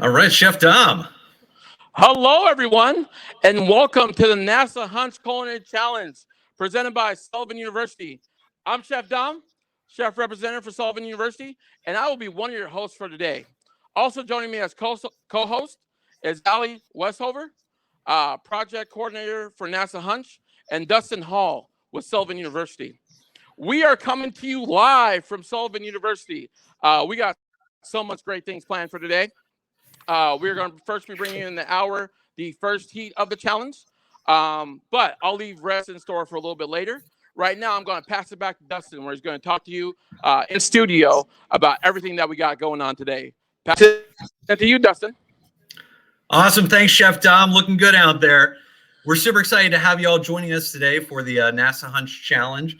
All right, Chef Dom. Hello, everyone, and welcome to the NASA HUNCH Culinary Challenge presented by Sullivan University. I'm Chef Dom, Chef Representative for Sullivan University, and I will be one of your hosts for today. Also joining me as co-host is Alli Westhover, Project Coordinator for NASA HUNCH, and Dustin Hall with Sullivan University. We are coming to you live from Sullivan University. We got so much great things planned for today. We're going to first be bringing in the first heat of the challenge, but I'll leave rest in store for a little bit later. Right now, I'm going to pass it back to Dustin, where he's going to talk to you in studio about everything that we got going on today. Pass it to you, Dustin. Awesome. Thanks, Chef Dom. Looking good out there. We're super excited to have you all joining us today for the NASA HUNCH Challenge.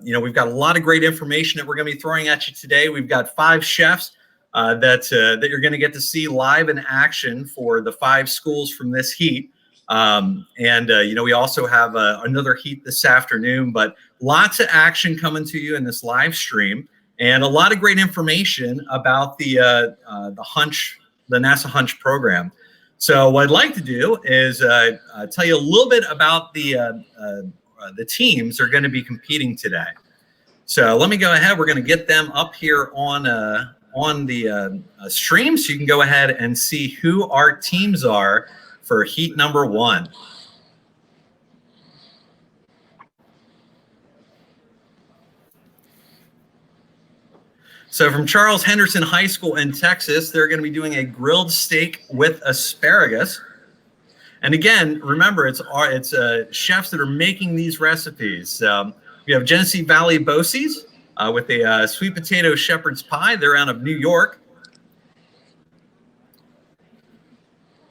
We've got a lot of great information that we're going to be throwing at you today. We've got 5 chefs that you're going to get to see live in action for the 5 schools from this heat. We also have another heat this afternoon, but lots of action coming to you in this live stream and a lot of great information about the NASA HUNCH program. So what I'd like to do is tell you a little bit about the teams that are going to be competing today. So let me go ahead. We're going to get them up here on the stream, so you can go ahead and see who our teams are for heat number 1. So from Charles Henderson High School in Texas, they're going to be doing a grilled steak with asparagus. And again, remember, it's chefs that are making these recipes. We have Genesee Valley Bosie's with a sweet potato shepherd's pie. They're out of New York.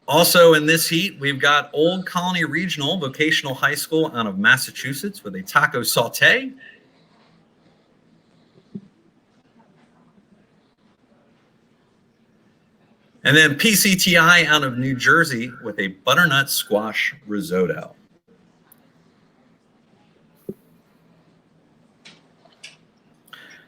Also in this heat, we've got Old Colony Regional Vocational High School out of Massachusetts with a taco saute. And then PCTI out of New Jersey with a butternut squash risotto.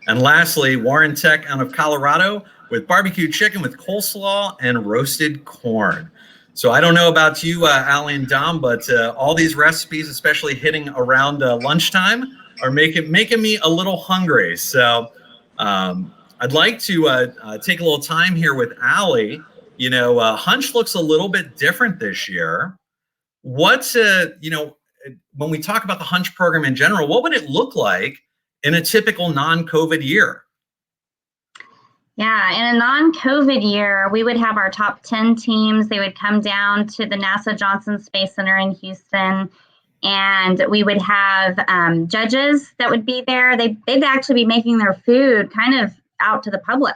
And lastly, Warren Tech out of Colorado with barbecue chicken with coleslaw and roasted corn. So I don't know about you, Alli and Dom, but all these recipes, especially hitting around lunchtime, are making me a little hungry. So I'd like to take a little time here with Alli. HUNCH looks a little bit different this year. When we talk about the HUNCH program in general, what would it look like in a typical non-COVID year? Yeah, in a non-COVID year, we would have our top 10 teams. They would come down to the NASA Johnson Space Center in Houston, and we would have judges that would be there. They'd actually be making their food kind of out to the public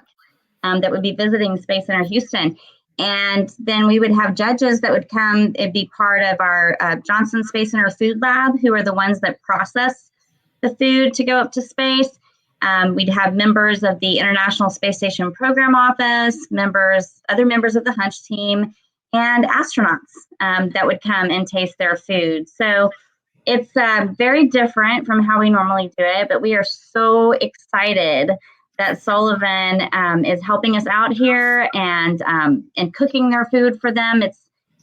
that would be visiting Space Center Houston. And then we would have judges that would come. It'd be part of our Johnson Space Center Food Lab, who are the ones that process the food to go up to space. We'd have members of the International Space Station Program Office, other members of the HUNCH team, and astronauts that would come and taste their food. So it's very different from how we normally do it, but we are so excited that Sullivan is helping us out here and cooking their food for them.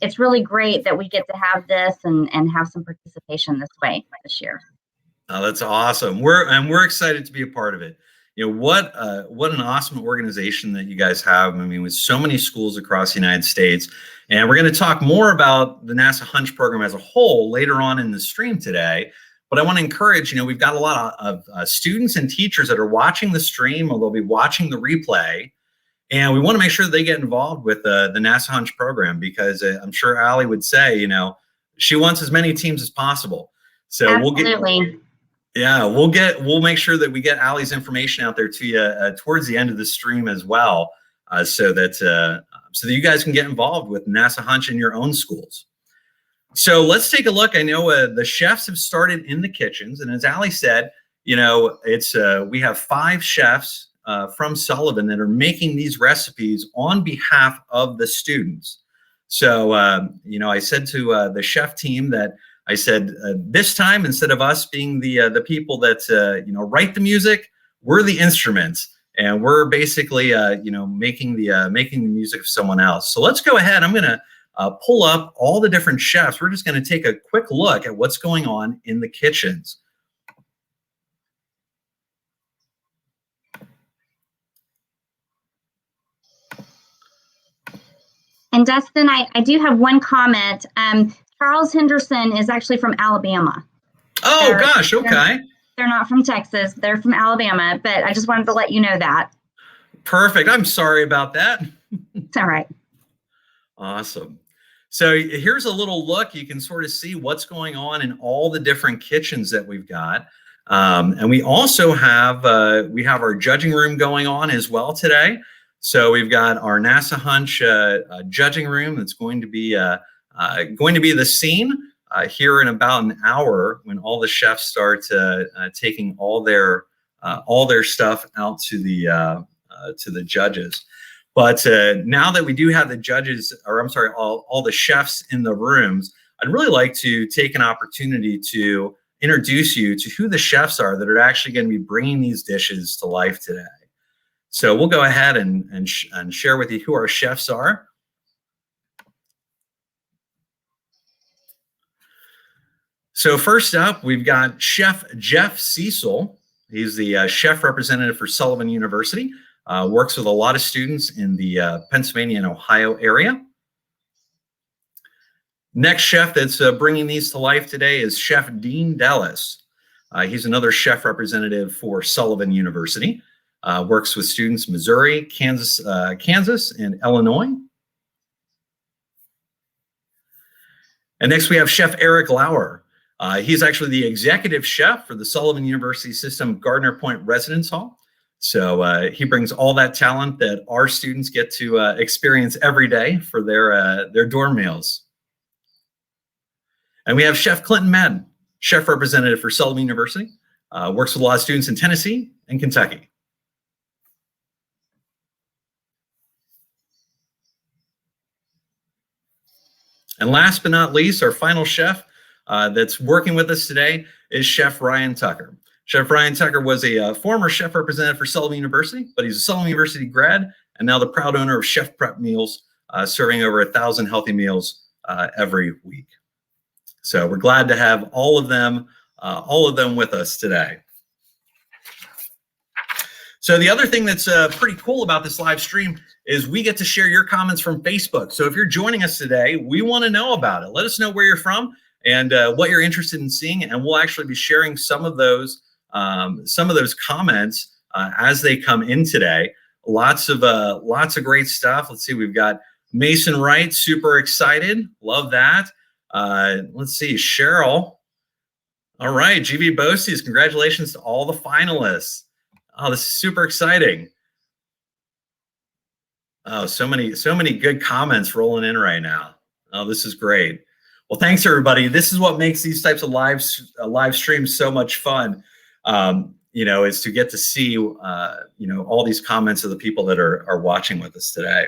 It's really great that we get to have this and have some participation this way this year. Oh, that's awesome. We're excited to be a part of it. What an awesome organization that you guys have. I mean, with so many schools across the United States. And we're going to talk more about the NASA HUNCH program as a whole later on in the stream today. But I want to encourage, we've got a lot of students and teachers that are watching the stream, or they'll be watching the replay. And we want to make sure that they get involved with the NASA HUNCH program, because I'm sure Alli would say, she wants as many teams as possible. So Absolutely. we'll make sure that we get Alli's information out there to you towards the end of the stream as well, so that you guys can get involved with NASA HUNCH in your own schools. So let's take a look. I know the chefs have started in the kitchens, and as Alli said, we have 5 chefs from Sullivan that are making these recipes on behalf of the students. So I said to the chef team that I said this time, instead of us being the people that write the music, we're the instruments. and we're basically, making the music of someone else. So let's go ahead. I'm going to pull up all the different chefs. We're just going to take a quick look at what's going on in the kitchens. And Dustin, I do have one comment. Charles Henderson is actually from Alabama. Oh, gosh, okay. They're not from Texas. They're from Alabama, but I just wanted to let you know that. Perfect. I'm sorry about that. It's all right. Awesome. So here's a little look. You can sort of see what's going on in all the different kitchens that we've got. And we also have our judging room going on as well today. So we've got our NASA HUNCH judging room that's going to be the scene here in about an hour when all the chefs start taking all their stuff out to the judges. But now that we do have the judges, or I'm sorry, all the chefs in the rooms, I'd really like to take an opportunity to introduce you to who the chefs are that are actually going to be bringing these dishes to life today. So we'll go ahead and share with you who our chefs are. So first up, we've got Chef Jeff Cecil. He's the chef representative for Sullivan University. Works with a lot of students in the Pennsylvania and Ohio area. Next chef that's bringing these to life today is Chef Dean Dallas. He's another chef representative for Sullivan University. Works with students in Missouri, Kansas, and Illinois. And next we have Chef Eric Lauer. He's actually the executive chef for the Sullivan University System Gardner Point Residence Hall. So he brings all that talent that our students get to experience every day for their dorm meals. And we have Chef Clinton Madden, chef representative for Sullivan University. Works with a lot of students in Tennessee and Kentucky. And last but not least, our final chef that's working with us today is Chef Ryan Tucker. Chef Ryan Tucker was a former chef representative for Sullivan University, but he's a Sullivan University grad and now the proud owner of Chef Prep Meals, serving over 1,000 healthy meals every week. So we're glad to have all of them with us today. So the other thing that's pretty cool about this live stream is we get to share your comments from Facebook. So if you're joining us today, we want to know about it. Let us know where you're from and what you're interested in seeing, and we'll actually be sharing some of those comments as they come in today. Lots of great stuff. Let's see, we've got Mason Wright, super excited, love that. Let's see, Cheryl. All right, GV Bosties, congratulations to all the finalists. Oh, this is super exciting. Oh, so many good comments rolling in right now. Oh, this is great. Well, thanks everybody. This is what makes these types of live streams so much fun. Is to get to see all these comments of the people that are watching with us today.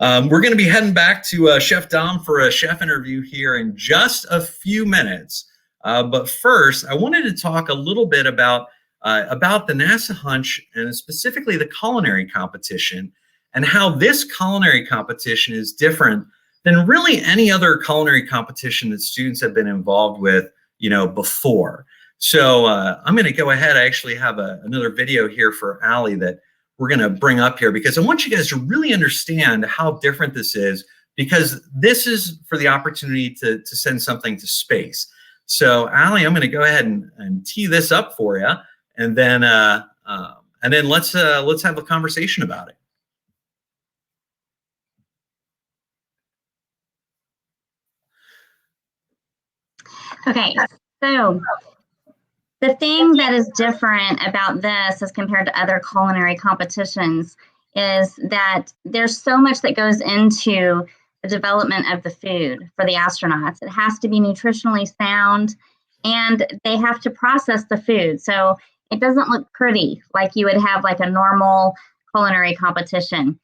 We're going to be heading back to Chef Dom for a chef interview here in just a few minutes. But first, I wanted to talk a little bit about the NASA HUNCH and specifically the culinary competition and how this culinary competition is different than really any other culinary competition that students have been involved with, before. So I'm going to go ahead. I actually have another video here for Alli that we're going to bring up here because I want you guys to really understand how different this is, because this is for the opportunity to send something to space. So Alli, I'm going to go ahead and tee this up for you, and then let's have a conversation about it. Okay, so the thing that is different about this as compared to other culinary competitions is that there's so much that goes into the development of the food for the astronauts. It has to be nutritionally sound, and they have to process the food. So it doesn't look pretty like you would have like a normal culinary competition.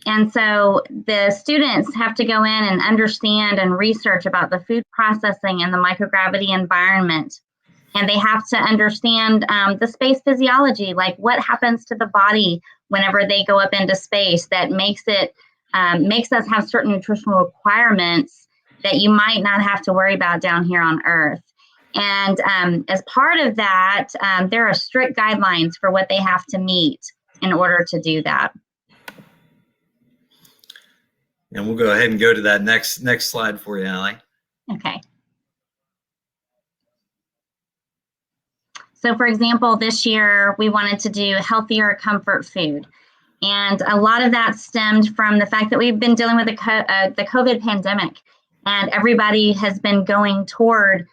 And so the students have to go in and understand and research about the food processing and the microgravity environment. And they have to understand the space physiology, like what happens to the body whenever they go up into space that makes us have certain nutritional requirements that you might not have to worry about down here on Earth. And as part of that, there are strict guidelines for what they have to meet in order to do that. And we'll go ahead and go to that next slide for you, Alli. Okay. So for example, this year we wanted to do healthier comfort food. And a lot of that stemmed from the fact that we've been dealing with the COVID pandemic, and everybody has been going toward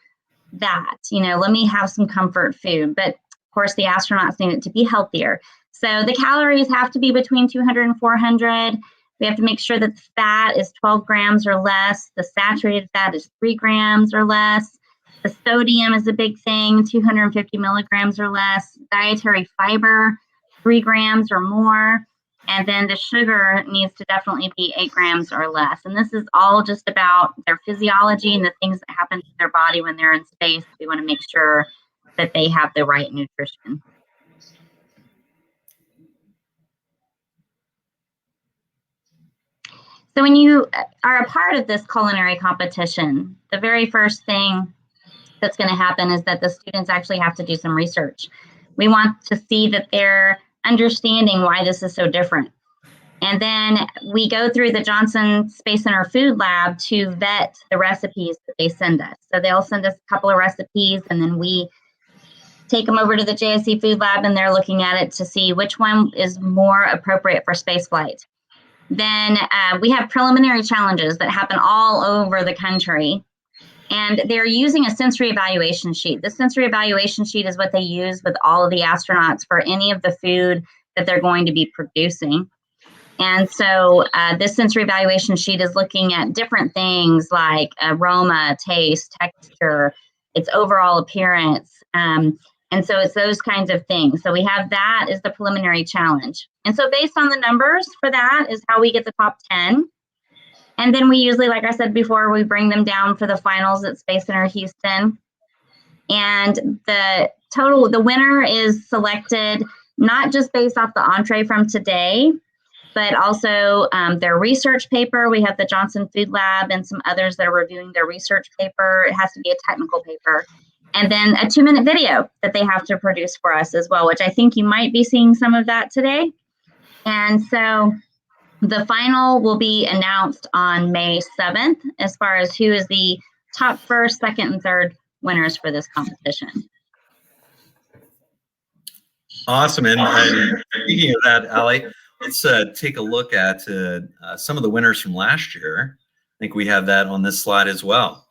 that, let me have some comfort food. But of course, the astronauts need it to be healthier. So the calories have to be between 200 and 400. We have to make sure that the fat is 12 grams or less. The saturated fat is 3 grams or less. The sodium is a big thing, 250 milligrams or less. Dietary fiber, 3 grams or more. And then the sugar needs to definitely be 8 grams or less. And this is all just about their physiology and the things that happen to their body when they're in space. We want to make sure that they have the right nutrition. So when you are a part of this culinary competition, the very first thing that's going to happen is that the students actually have to do some research. We want to see that they're understanding why this is so different. And then we go through the Johnson Space Center Food Lab to vet the recipes that they send us. So they'll send us a couple of recipes, and then we take them over to the JSC Food Lab, and they're looking at it to see which one is more appropriate for spaceflight. Then we have preliminary challenges that happen all over the country. And they're using a sensory evaluation sheet. The sensory evaluation sheet is what they use with all of the astronauts for any of the food that they're going to be producing. And so this sensory evaluation sheet is looking at different things like aroma, taste, texture, its overall appearance. And so it's those kinds of things. So we have that as the preliminary challenge. And so based on the numbers for that is how we get the top 10. And then we usually, like I said before, we bring them down for the finals at Space Center Houston. And the winner is selected not just based off the entree from today, but also their research paper. We have the Johnson Food Lab and some others that are reviewing their research paper. It has to be a technical paper. And then a 2-minute video that they have to produce for us as well, which I think you might be seeing some of that today. And so the final will be announced on May 7th as far as who is the top first, second, and third winners for this competition. Awesome. And speaking of that, Alli, let's take a look at some of the winners from last year. I think we have that on this slide as well.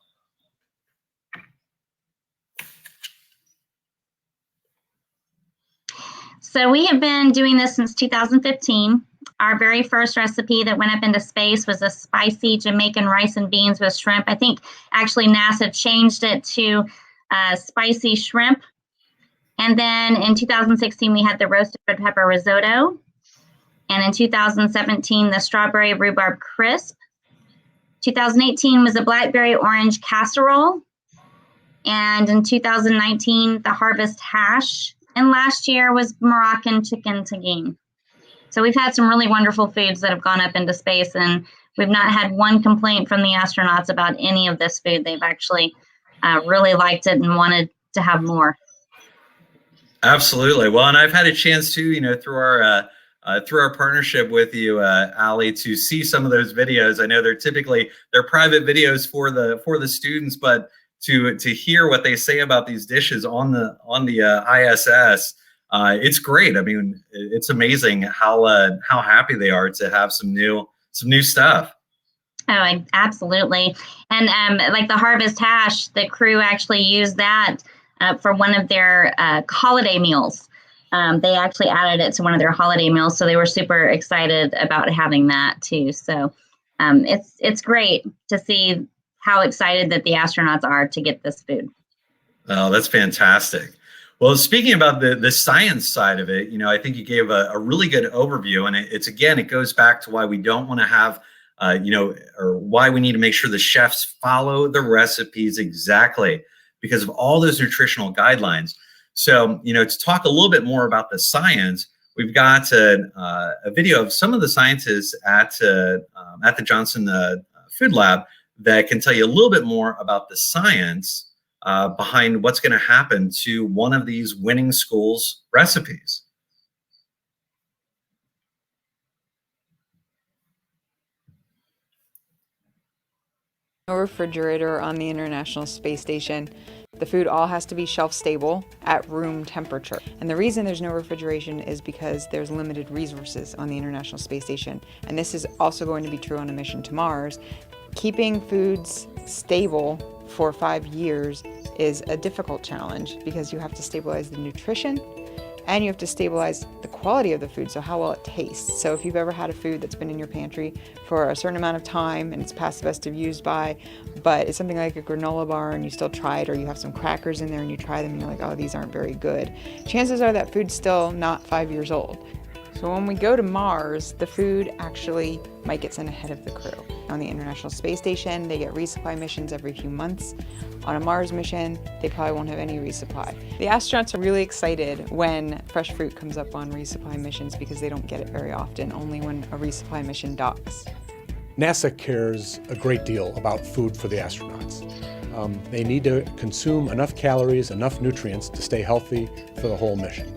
So we have been doing this since 2015. Our very first recipe that went up into space was a spicy Jamaican rice and beans with shrimp. I think actually NASA changed it to spicy shrimp. And then in 2016, we had the roasted red pepper risotto. And in 2017, the strawberry rhubarb crisp. 2018 was a blackberry orange casserole. And in 2019, the harvest hash. And last year was Moroccan chicken tagine. So we've had some really wonderful foods that have gone up into space, and we've not had one complaint from the astronauts about any of this food. They've actually really liked it and wanted to have more. Absolutely. Well, and I've had a chance to, through our partnership with you, Alli, to see some of those videos. I know they're private videos for the students, but to hear what they say about these dishes on the ISS. It's great. I mean, it's amazing how happy they are to have some new stuff. Oh, absolutely. And like the harvest hash, the crew actually used that for one of their holiday meals. They actually added it to one of their holiday meals, so they were super excited about having that too. So it's great to see how excited that the astronauts are to get this food. Oh, that's fantastic. Well, speaking about the science side of it, I think you gave a really good overview, and it goes back to why we don't want to have, or why we need to make sure the chefs follow the recipes exactly. because of all those nutritional guidelines. So, to talk a little bit more about the science, we've got a video of some of the scientists at the Johnson Food Lab that can tell you a little bit more about the science behind what's going to happen to one of these winning schools' recipes. No refrigerator on the International Space Station. The food all has to be shelf stable at room temperature. And the reason there's no refrigeration is because there's limited resources on the International Space Station. And this is also going to be true on a mission to Mars. Keeping foods stable for 5 years is a difficult challenge because you have to stabilize the nutrition and you have to stabilize the quality of the food, so how well it tastes. So if you've ever had a food that's been in your pantry for a certain amount of time and it's past the best of use by, but it's something like a granola bar and you still try it, or you have some crackers in there and you try them and you're like, oh, these aren't very good, chances are that food's still not 5 years old. So when we go to Mars, the food actually might get sent ahead of the crew. On the International Space Station, they get resupply missions every few months. On a Mars mission, they probably won't have any resupply. The astronauts are really excited when fresh fruit comes up on resupply missions because they don't get it very often, only when a resupply mission docks. NASA cares a great deal about food for the astronauts. They need to consume enough calories, enough nutrients to stay healthy for the whole mission.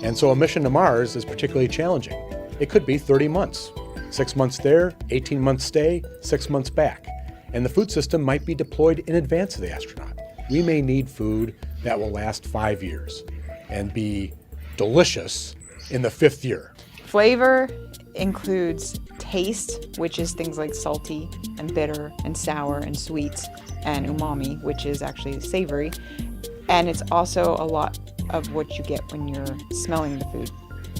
And so a mission to Mars is particularly challenging. It could be 30 months, 6 months there, 18 months stay, 6 months back. And the food system might be deployed in advance of the astronaut. We may need food that will last 5 years and be delicious in the 5th year. Flavor includes taste, which is things like salty and bitter and sour and sweet, and umami, which is actually savory. And it's also a lot of what you get when you're smelling the food.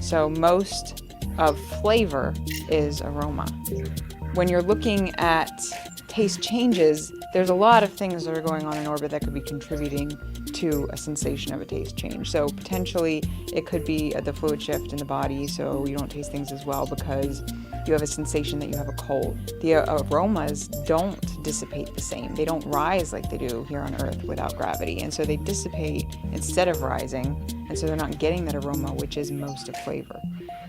So most of flavor is aroma. When you're looking at taste changes, there's a lot of things that are going on in orbit that could be contributing to a sensation of a taste change. So potentially it could be the fluid shift in the body, so you don't taste things as well because you have a sensation that you have a cold. The aromas don't dissipate the same. They don't rise like they do here on Earth without gravity, and so they dissipate instead of rising, and so they're not getting that aroma, which is most of flavor.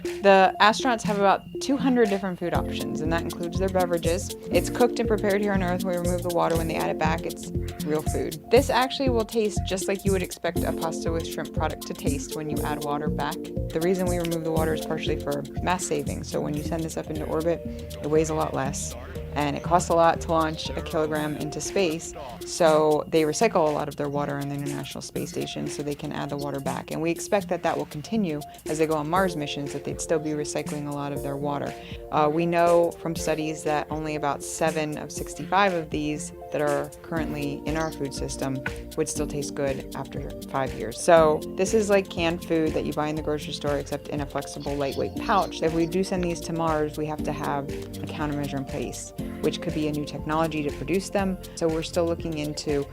The astronauts have about 200 different food options, and that includes their beverages. It's cooked and prepared here on Earth. We remove the water. When they add it back, it's real food. This actually will taste just like you would expect a pasta with shrimp product to taste when you add water back. The reason we remove the water is partially for mass saving. So when you send this up into orbit, it weighs a lot less, and it costs a lot to launch a kilogram into space. So they recycle a lot of their water on the International Space Station so they can add the water back. And we expect that that will continue as they go on Mars missions, that they'd still be recycling a lot of their water. We know from studies that only about 7 of 65 of these that are currently in our food system would still taste good after 5 years. So this is like canned food that you buy in the grocery store, except in a flexible, lightweight pouch. If we do send these to Mars, we have to have a countermeasure in place, which could be a new technology to produce them. So we're still looking into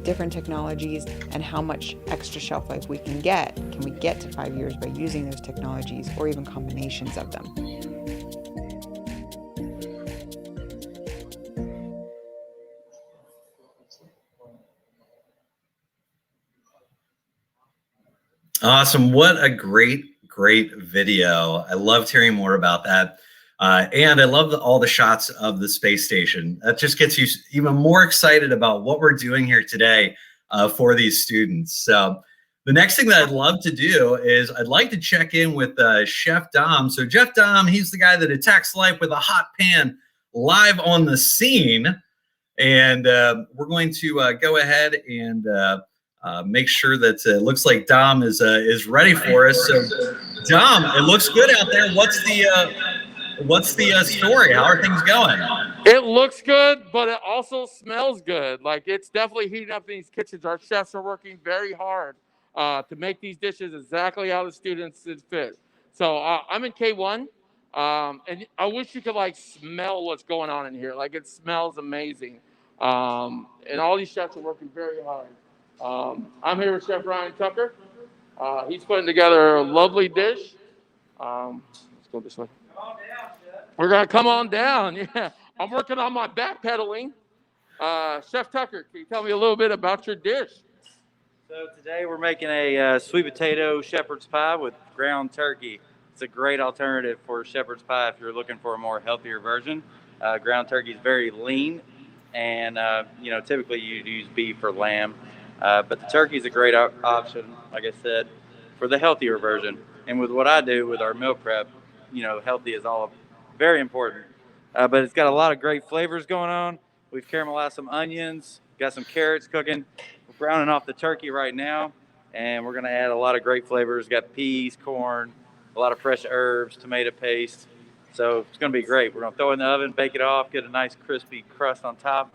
different technologies and how much extra shelf life we can get. Can we get to 5 years by using those technologies, or even combinations of them? Awesome. What a great video. I loved hearing more about that. And I love all the shots of the space station. That just gets you even more excited about what we're doing here today for these students. So the next thing that I'd love to do is I'd like to check in with Chef Dom. So Chef Dom, he's the guy that attacks life with a hot pan live on the scene. And we're going to go ahead and make sure that it looks like Dom is ready for us. So Dom, it looks good out there. What's the story? How are things going? It looks good, but it also smells good. Like, it's definitely heating up in these kitchens. Our chefs are working very hard to make these dishes exactly how the students fit. So I'm in K1, and I wish you could like smell what's going on in here. Like, it smells amazing. And all these chefs are working very hard. I'm here with Chef Ryan Tucker. He's putting together a lovely dish. Let's go this way. We're going to come on down. Yeah. I'm working on my backpedaling. Chef Tucker, can you tell me a little bit about your dish? So today we're making a sweet potato shepherd's pie with ground turkey. It's a great alternative for shepherd's pie if you're looking for a more healthier version. Ground turkey is very lean, and typically you'd use beef or lamb, but the turkey is a great option, like I said, for the healthier version. And with what I do with our meal prep, healthy is all very important. But it's got a lot of great flavors going on. We've caramelized some onions, got some carrots cooking. We're browning off the turkey right now, and we're gonna add a lot of great flavors. Got peas, corn, a lot of fresh herbs, tomato paste. So it's gonna be great. We're gonna throw it in the oven, bake it off, get a nice crispy crust on top.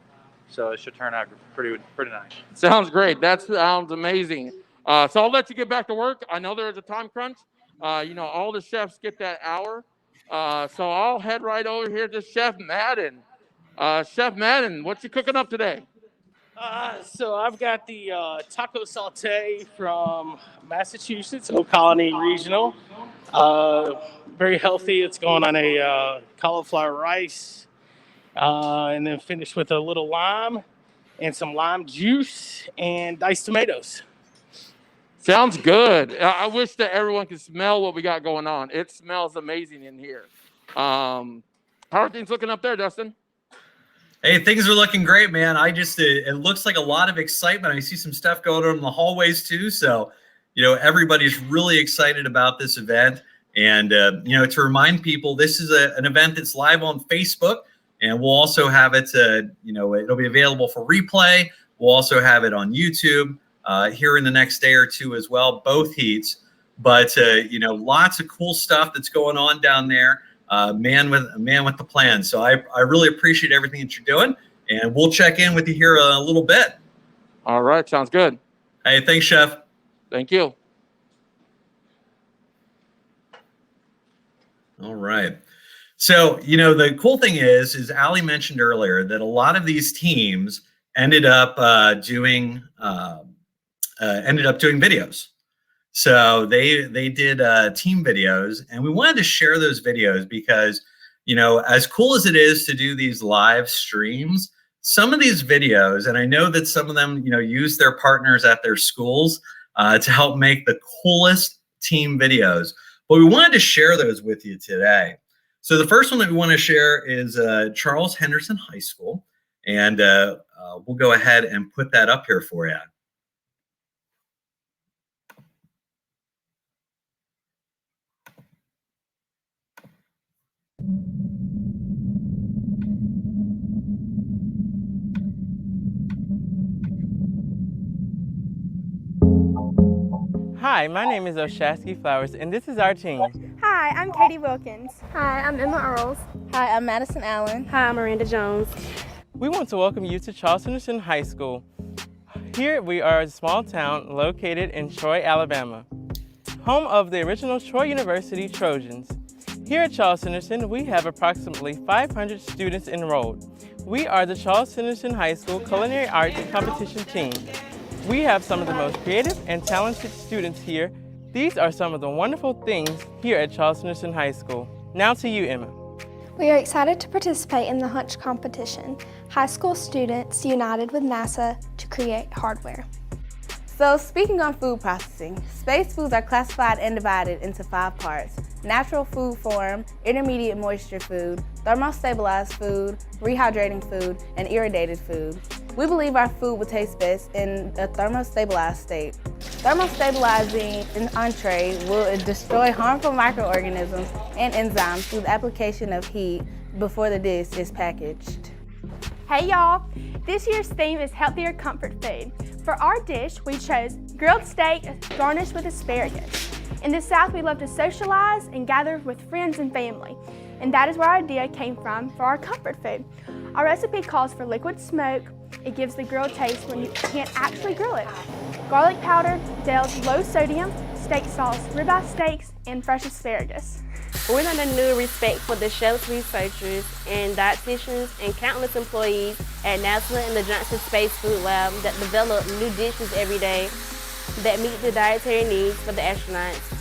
So it should turn out pretty nice. Sounds great. That sounds amazing. So I'll let you get back to work. I know there is a time crunch. All the chefs get that hour. So I'll head right over here to Chef Madden. Chef Madden, what you cooking up today? So I've got the taco saute from Massachusetts, Oak Colony Regional. Very healthy. It's going on a cauliflower rice, and then finished with a little lime and some lime juice and diced tomatoes. Sounds good. I wish that everyone could smell what we got going on. It smells amazing in here. How are things looking up there, Dustin? Hey, things are looking great, man. It looks like a lot of excitement. I see some stuff going on in the hallways too. So, everybody's really excited about this event. And, to remind people, this is an event that's live on Facebook, and we'll also have it, it'll be available for replay. We'll also have it on YouTube here in the next day or two as well, both heats. But, lots of cool stuff that's going on down there. Man with the plan. So I really appreciate everything that you're doing, and we'll check in with you here a little bit. All right, sounds good. Hey, thanks, Chef. Thank you. All right. So, the cool thing is Alli mentioned earlier that a lot of these teams ended up doing videos. So they did team videos, and we wanted to share those videos because, as cool as it is to do these live streams, some of these videos, and I know that some of them, use their partners at their schools to help make the coolest team videos. But we wanted to share those with you today. So the first one that we want to share is Charles Henderson High School, and we'll go ahead and put that up here for you. Hi, my name is Oshasky Flowers, and this is our team. Hi, I'm Katie Wilkins. Hi, I'm Emma Earls. Hi, I'm Madison Allen. Hi, I'm Miranda Jones. We want to welcome you to Charles Henderson High School. Here we are a small town located in Troy, Alabama, home of the original Troy University Trojans. Here at Charles Henderson, we have approximately 500 students enrolled. We are the Charles Henderson High School Culinary Arts Competition team. We have some of the most creative and talented students here. These are some of the wonderful things here at Charles Henderson High School. Now to you, Emma. We are excited to participate in the HUNCH competition, high school students united with NASA to create hardware. So speaking on food processing, space foods are classified and divided into 5 parts: natural food form, intermediate moisture food, thermostabilized food, rehydrating food, and irradiated food. We believe our food will taste best in a thermostabilized state. Thermostabilizing an entree will destroy harmful microorganisms and enzymes through the application of heat before the dish is packaged. Hey y'all, this year's theme is healthier comfort food. For our dish, we chose grilled steak garnished with asparagus. In the South, we love to socialize and gather with friends and family, and that is where our idea came from for our comfort food. Our recipe calls for liquid smoke. It gives the grill taste when you can't actually grill it. Garlic powder, Dell's low sodium, steak sauce, ribeye steaks, and fresh asparagus. We learned a new respect for the chefs, researchers, and dietitians, and countless employees at NASA and the Johnson Space Food Lab that develop new dishes every day that meet the dietary needs for the astronauts.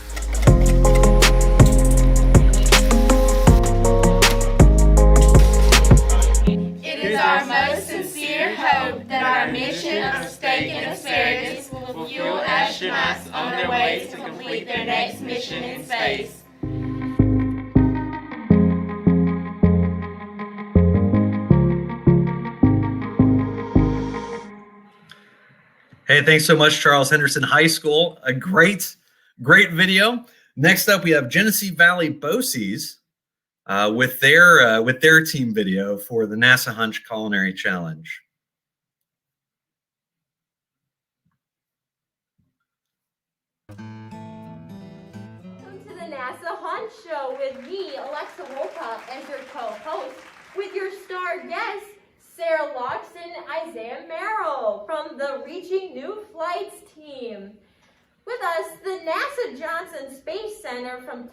It is our our most sincere hope that our mission of steak and asparagus will fuel astronauts on their way to complete their next mission in space. Hey, thanks so much, Charles Henderson High School. A great video. Next up, we have Genesee Valley BOCES with their team video for the NASA Hunch Culinary Challenge. Welcome to the NASA Hunch Show with me, Alexa Wolcott, as your co-host, with your star guests, Sarah Loxton, Isaiah Merrill from the Reaching New Flights team. With us, the NASA Johnson Space Center from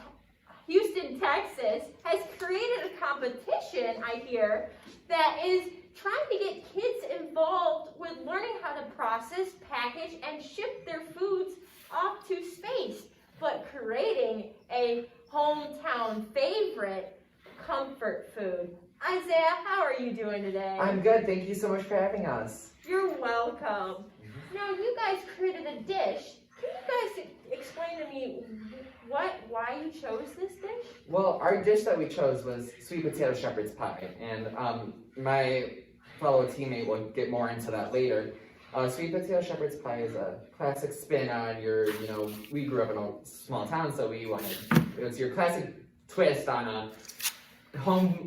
Houston, Texas, has created a competition, I hear, that is trying to get kids involved with learning how to process, package, and ship their foods off to space, but creating a hometown favorite, comfort food. Isaiah, how are you doing today? I'm good. Thank you so much for having us. You're welcome. Now, you guys created a dish. Can you guys explain to me why you chose this dish? Well, our dish that we chose was sweet potato shepherd's pie, and my fellow teammate will get more into that later. Sweet potato shepherd's pie is a classic spin on we grew up in a small town, so it was your classic twist on a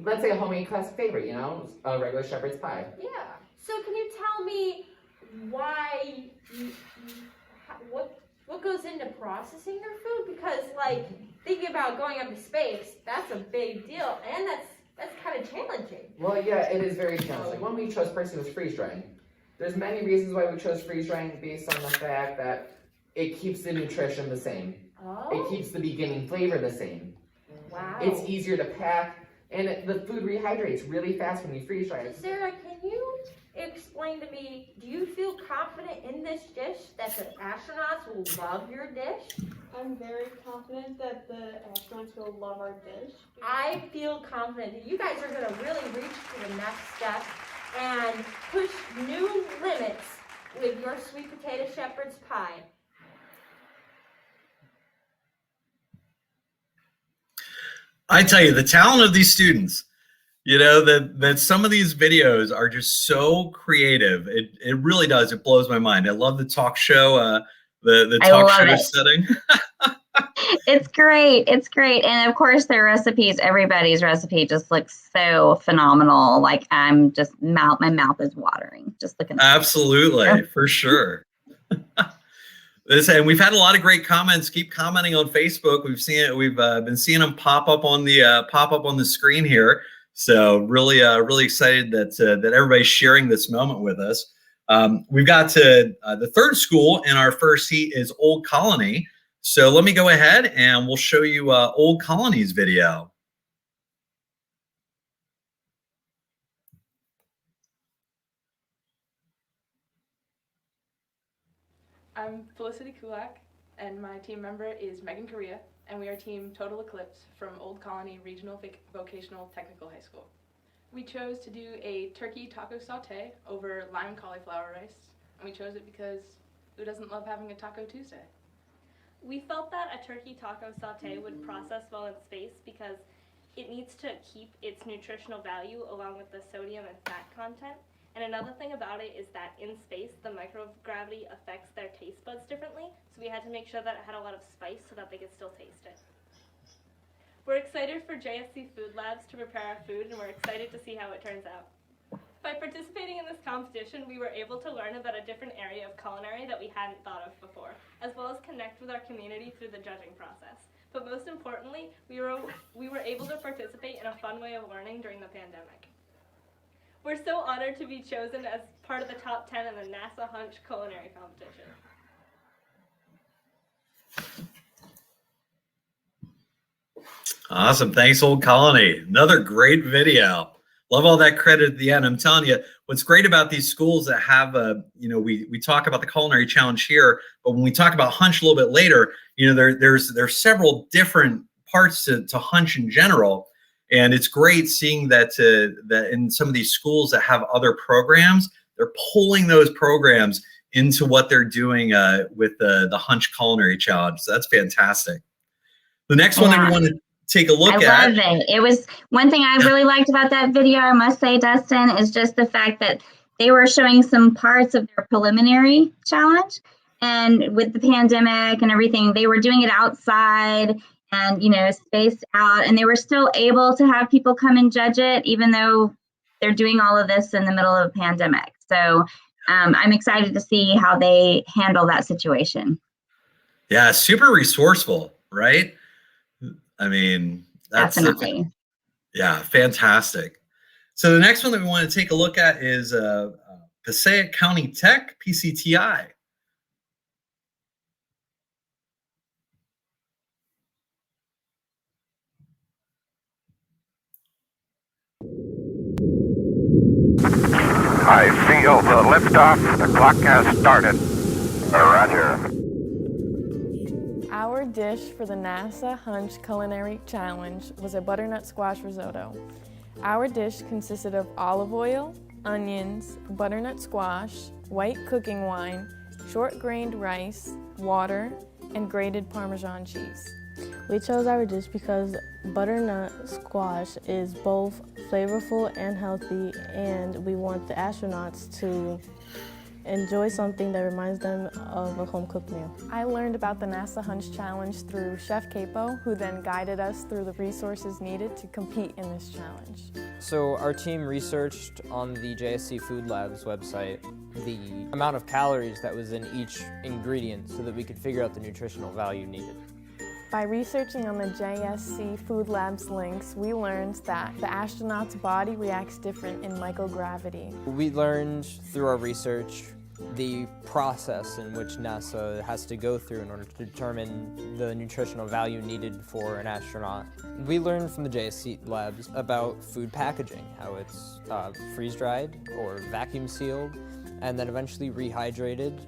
let's say a homemade classic favorite, a regular shepherd's pie. Yeah. So can you tell me why, what goes into processing your food? Because thinking about going up to space, that's a big deal, and that's kind of challenging. Well, yeah, it is very challenging. One we chose personally was freeze drying. There's many reasons why we chose freeze drying based on the fact that it keeps the nutrition the same. Oh. It keeps the beginning flavor the same. Wow. It's easier to pack. And the food rehydrates really fast when you freeze dry it. Sarah, can you explain to me, do you feel confident in this dish that the astronauts will love your dish? I'm very confident that the astronauts will love our dish. I feel confident that you guys are going to really reach to the next step and push new limits with your sweet potato shepherd's pie. I tell you, the talent of these students, that some of these videos are just so creative. It really does. It blows my mind. I love the talk show, the talk show setting. It's great. It's great. And of course, their recipes, everybody's recipe just looks so phenomenal. Like I'm just my mouth is watering just looking at it. Absolutely, for sure. And we've had a lot of great comments. Keep commenting on Facebook. We've seen it. We've been seeing them pop up on the screen here. So really excited that everybody's sharing this moment with us. We've got to the third school in our first heat is Old Colony. So let me go ahead and we'll show you Old Colony's video. I'm Felicity Kulak, and my team member is Megan Correa, and we are team Total Eclipse from Old Colony Regional Vocational Technical High School. We chose to do a turkey taco saute over lime cauliflower rice, and we chose it because who doesn't love having a Taco Tuesday? We felt that a turkey taco saute would process well in space because it needs to keep its nutritional value along with the sodium and fat content. And another thing about it is that in space, the microgravity affects their taste buds differently, so we had to make sure that it had a lot of spice so that they could still taste it. We're excited for JSC Food Labs to prepare our food, and we're excited to see how it turns out. By participating in this competition, we were able to learn about a different area of culinary that we hadn't thought of before, as well as connect with our community through the judging process. But most importantly, we were able to participate in a fun way of learning during the pandemic. We're so honored to be chosen as part of the top 10 in the NASA Hunch Culinary Competition. Awesome. Thanks, Old Colony. Another great video. Love all that credit at the end. I'm telling you, what's great about these schools that have we talk about the Culinary Challenge here, but when we talk about Hunch a little bit later, there's several different parts to Hunch in general. And it's great seeing that that in some of these schools that have other programs, they're pulling those programs into what they're doing with the Hunch Culinary Challenge. So that's fantastic. The next one that we want to take a look at. I love it. It was one thing I really liked about that video, I must say, Dustin, is just the fact that they were showing some parts of their preliminary challenge. And with the pandemic and everything, they were doing it outside and, you know, spaced out. And they were still able to have people come and judge it, even though they're doing all of this in the middle of a pandemic. So I'm excited to see how they handle that situation. Yeah, super resourceful, right? I mean, that's definitely. Yeah, fantastic. So the next one that we want to take a look at is Passaic County Tech, PCTI. I feel the liftoff. The clock has started. Roger. Our dish for the NASA HUNCH Culinary Challenge was a butternut squash risotto. Our dish consisted of olive oil, onions, butternut squash, white cooking wine, short-grained rice, water, and grated Parmesan cheese. We chose our dish because butternut squash is both flavorful and healthy, and we want the astronauts to enjoy something that reminds them of a home-cooked meal. I learned about the NASA HUNCH Challenge through Chef Capo, who then guided us through the resources needed to compete in this challenge. So our team researched on the JSC Food Lab's website the amount of calories that was in each ingredient so that we could figure out the nutritional value needed. By researching on the JSC Food Lab's links, we learned that the astronaut's body reacts different in microgravity. We learned through our research the process in which NASA has to go through in order to determine the nutritional value needed for an astronaut. We learned from the JSC labs about food packaging, how it's freeze-dried or vacuum sealed, and then eventually rehydrated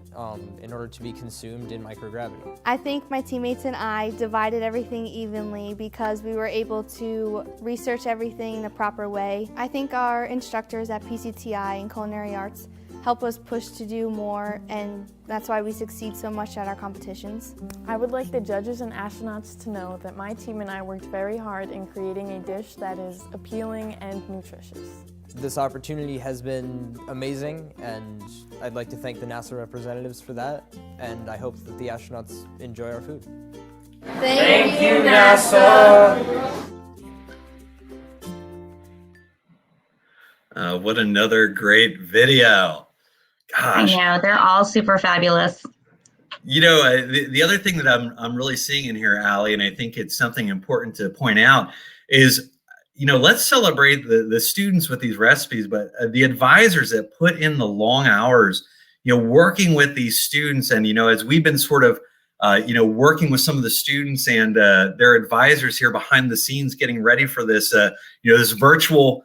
in order to be consumed in microgravity. I think my teammates and I divided everything evenly because we were able to research everything the proper way. I think our instructors at PCTI and Culinary Arts help us push to do more, and that's why we succeed so much at our competitions. I would like the judges and astronauts to know that my team and I worked very hard in creating a dish that is appealing and nutritious. This opportunity has been amazing, and I'd like to thank the NASA representatives for that, and I hope that the astronauts enjoy our food. Thank you, NASA! What another great video. Gosh. I know, they're all super fabulous. You know, the other thing that I'm really seeing in here, Alli, and I think it's something important to point out, is, you know, let's celebrate the students with these recipes, but the advisors that put in the long hours, you know, working with these students. And, you know, as we've been sort of, you know, working with some of the students and their advisors here behind the scenes, getting ready for this, you know, this virtual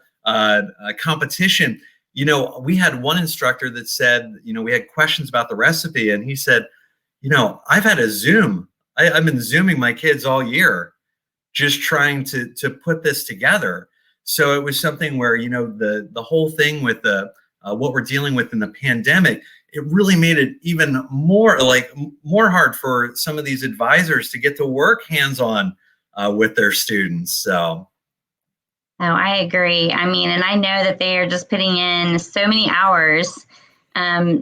competition. You know, we had one instructor that said, you know, we had questions about the recipe, and he said, you know, I've had a Zoom. I've been Zooming my kids all year, just trying to put this together. So it was something where, you know, the whole thing with the what we're dealing with in the pandemic, it really made it even more hard for some of these advisors to get to work hands-on with their students. So. Oh, I agree. I mean, and I know that they are just putting in so many hours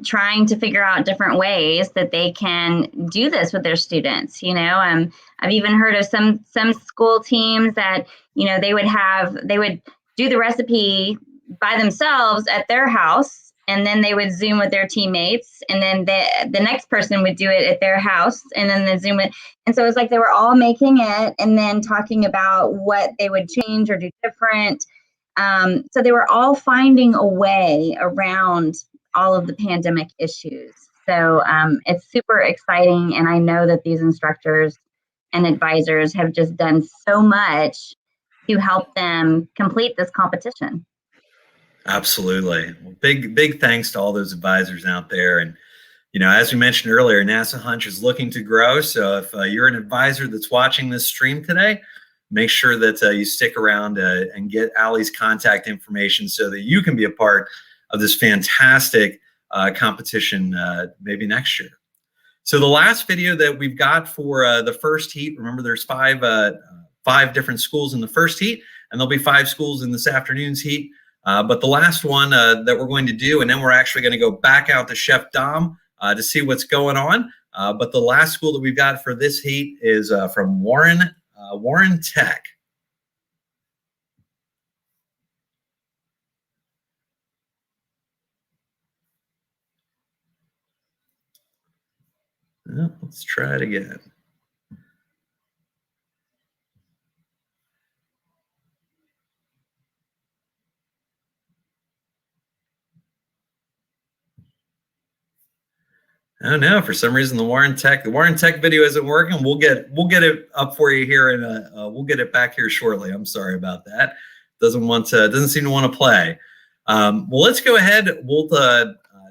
trying to figure out different ways that they can do this with their students. You know, I've even heard of some school teams that, you know, they would do the recipe by themselves at their house, and then they would Zoom with their teammates, and then the next person would do it at their house, and then the Zoom it. And so it was like they were all making it and then talking about what they would change or do different. So they were all finding a way around all of the pandemic issues. So it's super exciting, and I know that these instructors and advisors have just done so much to help them complete this competition. Absolutely. Well, big thanks to all those advisors out there. And, you know, as we mentioned earlier, NASA HUNCH is looking to grow. So if you're an advisor that's watching this stream today, make sure that you stick around and get Alli's contact information so that you can be a part of this fantastic competition maybe next year. So the last video that we've got for the first heat, remember there's five different schools in the first heat, and there'll be 5 schools in this afternoon's heat. But the last one that we're going to do, and then we're actually going to go back out to Chef Dom to see what's going on. But the last school that we've got for this heat is from Warren Tech. Let's try it again. I don't know. For some reason, the Warren Tech video isn't working. We'll get it up for you here, and we'll get it back here shortly. I'm sorry about that. Doesn't seem to want to play. Well, let's go ahead. We'll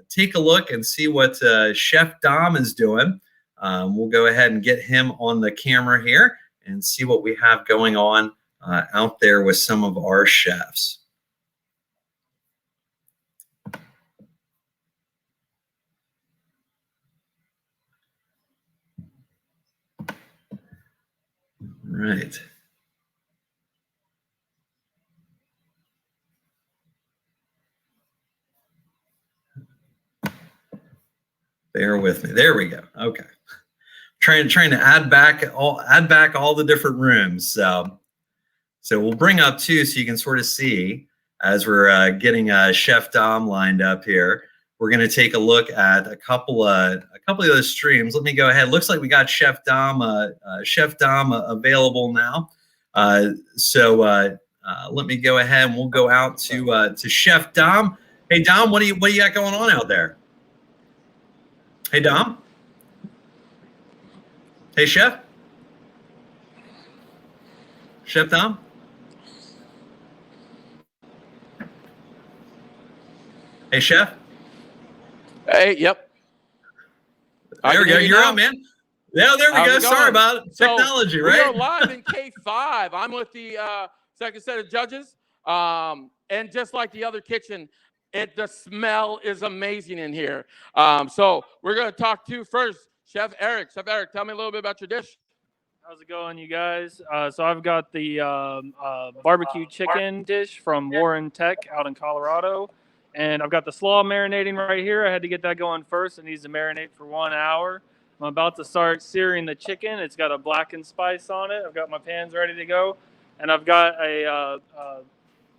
take a look and see what Chef Dom is doing. We'll go ahead and get him on the camera here and see what we have going on out there with some of our chefs. Right. Bear with me. There we go. Okay. Trying to add back all the different rooms. So we'll bring up too, so you can sort of see as we're getting Chef Dom lined up here. We're going to take a look at a couple of those streams. Let me go ahead. Looks like we got Chef Dom available now. Let me go ahead and we'll go out to Chef Dom. Hey Dom, what do you got going on out there? Hey Dom. Hey Chef. Chef Dom. Hey Chef. Hey, yep. There we go. You're on, man. Yeah, there we go. Sorry about it. Technology, right? We are live in K5. I'm with the second set of judges. And just like the other kitchen, the smell is amazing in here. So we're going to talk to first Chef Eric. Chef Eric, tell me a little bit about your dish. How's it going, you guys? So I've got the barbecue chicken dish from Warren Tech out in Colorado. And I've got the slaw marinating right here. I had to get that going first. It needs to marinate for 1 hour. I'm about to start searing the chicken. It's got a blackened spice on it. I've got my pans ready to go. And I've got a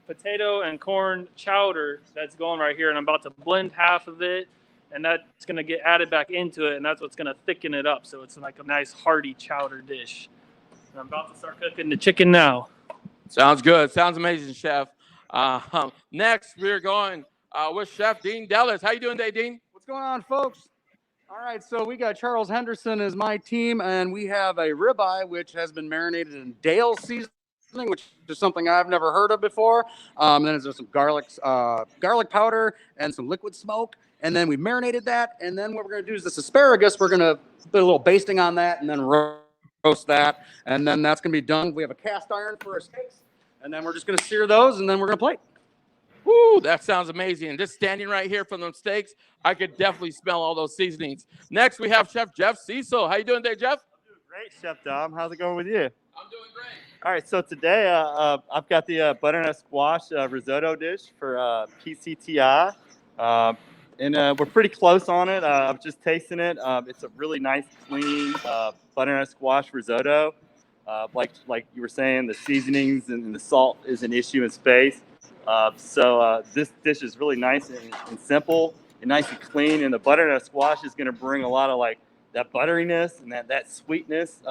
potato and corn chowder that's going right here. And I'm about to blend half of it. And that's going to get added back into it. And that's what's going to thicken it up. So it's like a nice hearty chowder dish. And I'm about to start cooking the chicken now. Sounds good. Sounds amazing, Chef. Next, we're going with Chef Dean Dellis. How you doing today, Dean? What's going on, folks? All right, so we got Charles Henderson as my team, and we have a ribeye which has been marinated in Dale seasoning, which is something I've never heard of before. Then there's some garlic powder and some liquid smoke, and then we marinated that. And then what we're going to do is this asparagus. We're going to put a little basting on that, and then roast that, and then that's going to be done. We have a cast iron for our steaks, and then we're just going to sear those, and then we're going to plate. Woo, that sounds amazing. And just standing right here from them steaks, I could definitely smell all those seasonings. Next, we have Chef Jeff Cecil. How you doing today, Jeff? I'm doing great, Chef Dom. How's it going with you? I'm doing great. All right, so today I've got the butternut squash risotto dish for PCTI. And we're pretty close on it. I'm just tasting it. It's a really nice, clean butternut squash risotto. Like you were saying, the seasonings and the salt is an issue in space. So this dish is really nice and simple and nice and clean. And the butternut squash is going to bring a lot of like that butteriness and that sweetness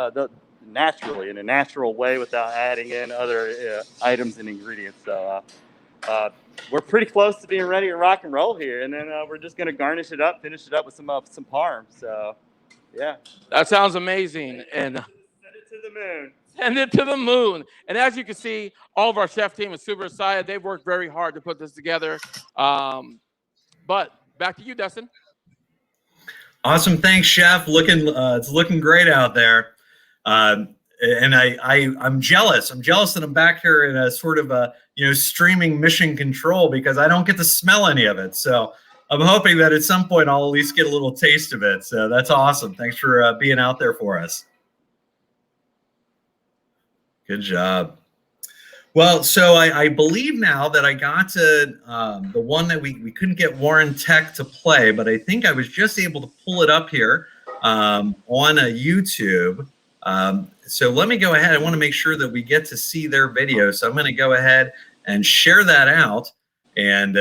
naturally, in a natural way, without adding in other items and ingredients. So we're pretty close to being ready to rock and roll here. And then we're just going to garnish it up, finish it up with some parm. So yeah. That sounds amazing. And send it to the moon. Send it to the moon. And as you can see, all of our chef team is super excited. They've worked very hard to put this together. But back to you, Dustin. Awesome. Thanks, Chef. It's looking great out there. and I'm jealous. I'm jealous that I'm back here in a sort of a, streaming mission control because I don't get to smell any of it. So I'm hoping that at some point I'll at least get a little taste of it. So that's awesome. Thanks for being out there for us. Good job. Well, so I believe now that I got to the one that we couldn't get Warren Tech to play, but I think I was just able to pull it up here on YouTube. So let me go ahead. I want to make sure that we get to see their video. So I'm going to go ahead and share that out, and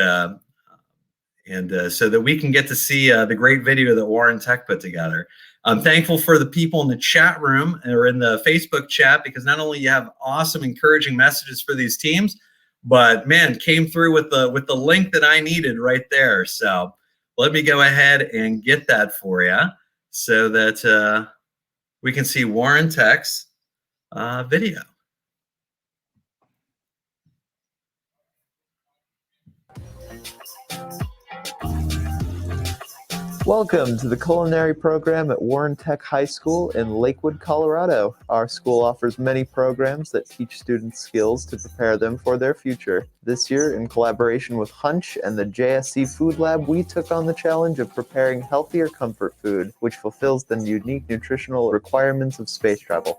so that we can get to see the great video that Warren Tech put together. I'm thankful for the people in the chat room or in the Facebook chat, because not only you have awesome, encouraging messages for these teams, but man, came through with the link that I needed right there. So let me go ahead and get that for you so that we can see Warren Tech's video. Welcome to the culinary program at Warren Tech High School in Lakewood, Colorado. Our school offers many programs that teach students skills to prepare them for their future. This year, in collaboration with HUNCH and the JSC Food Lab, we took on the challenge of preparing healthier comfort food, which fulfills the unique nutritional requirements of space travel.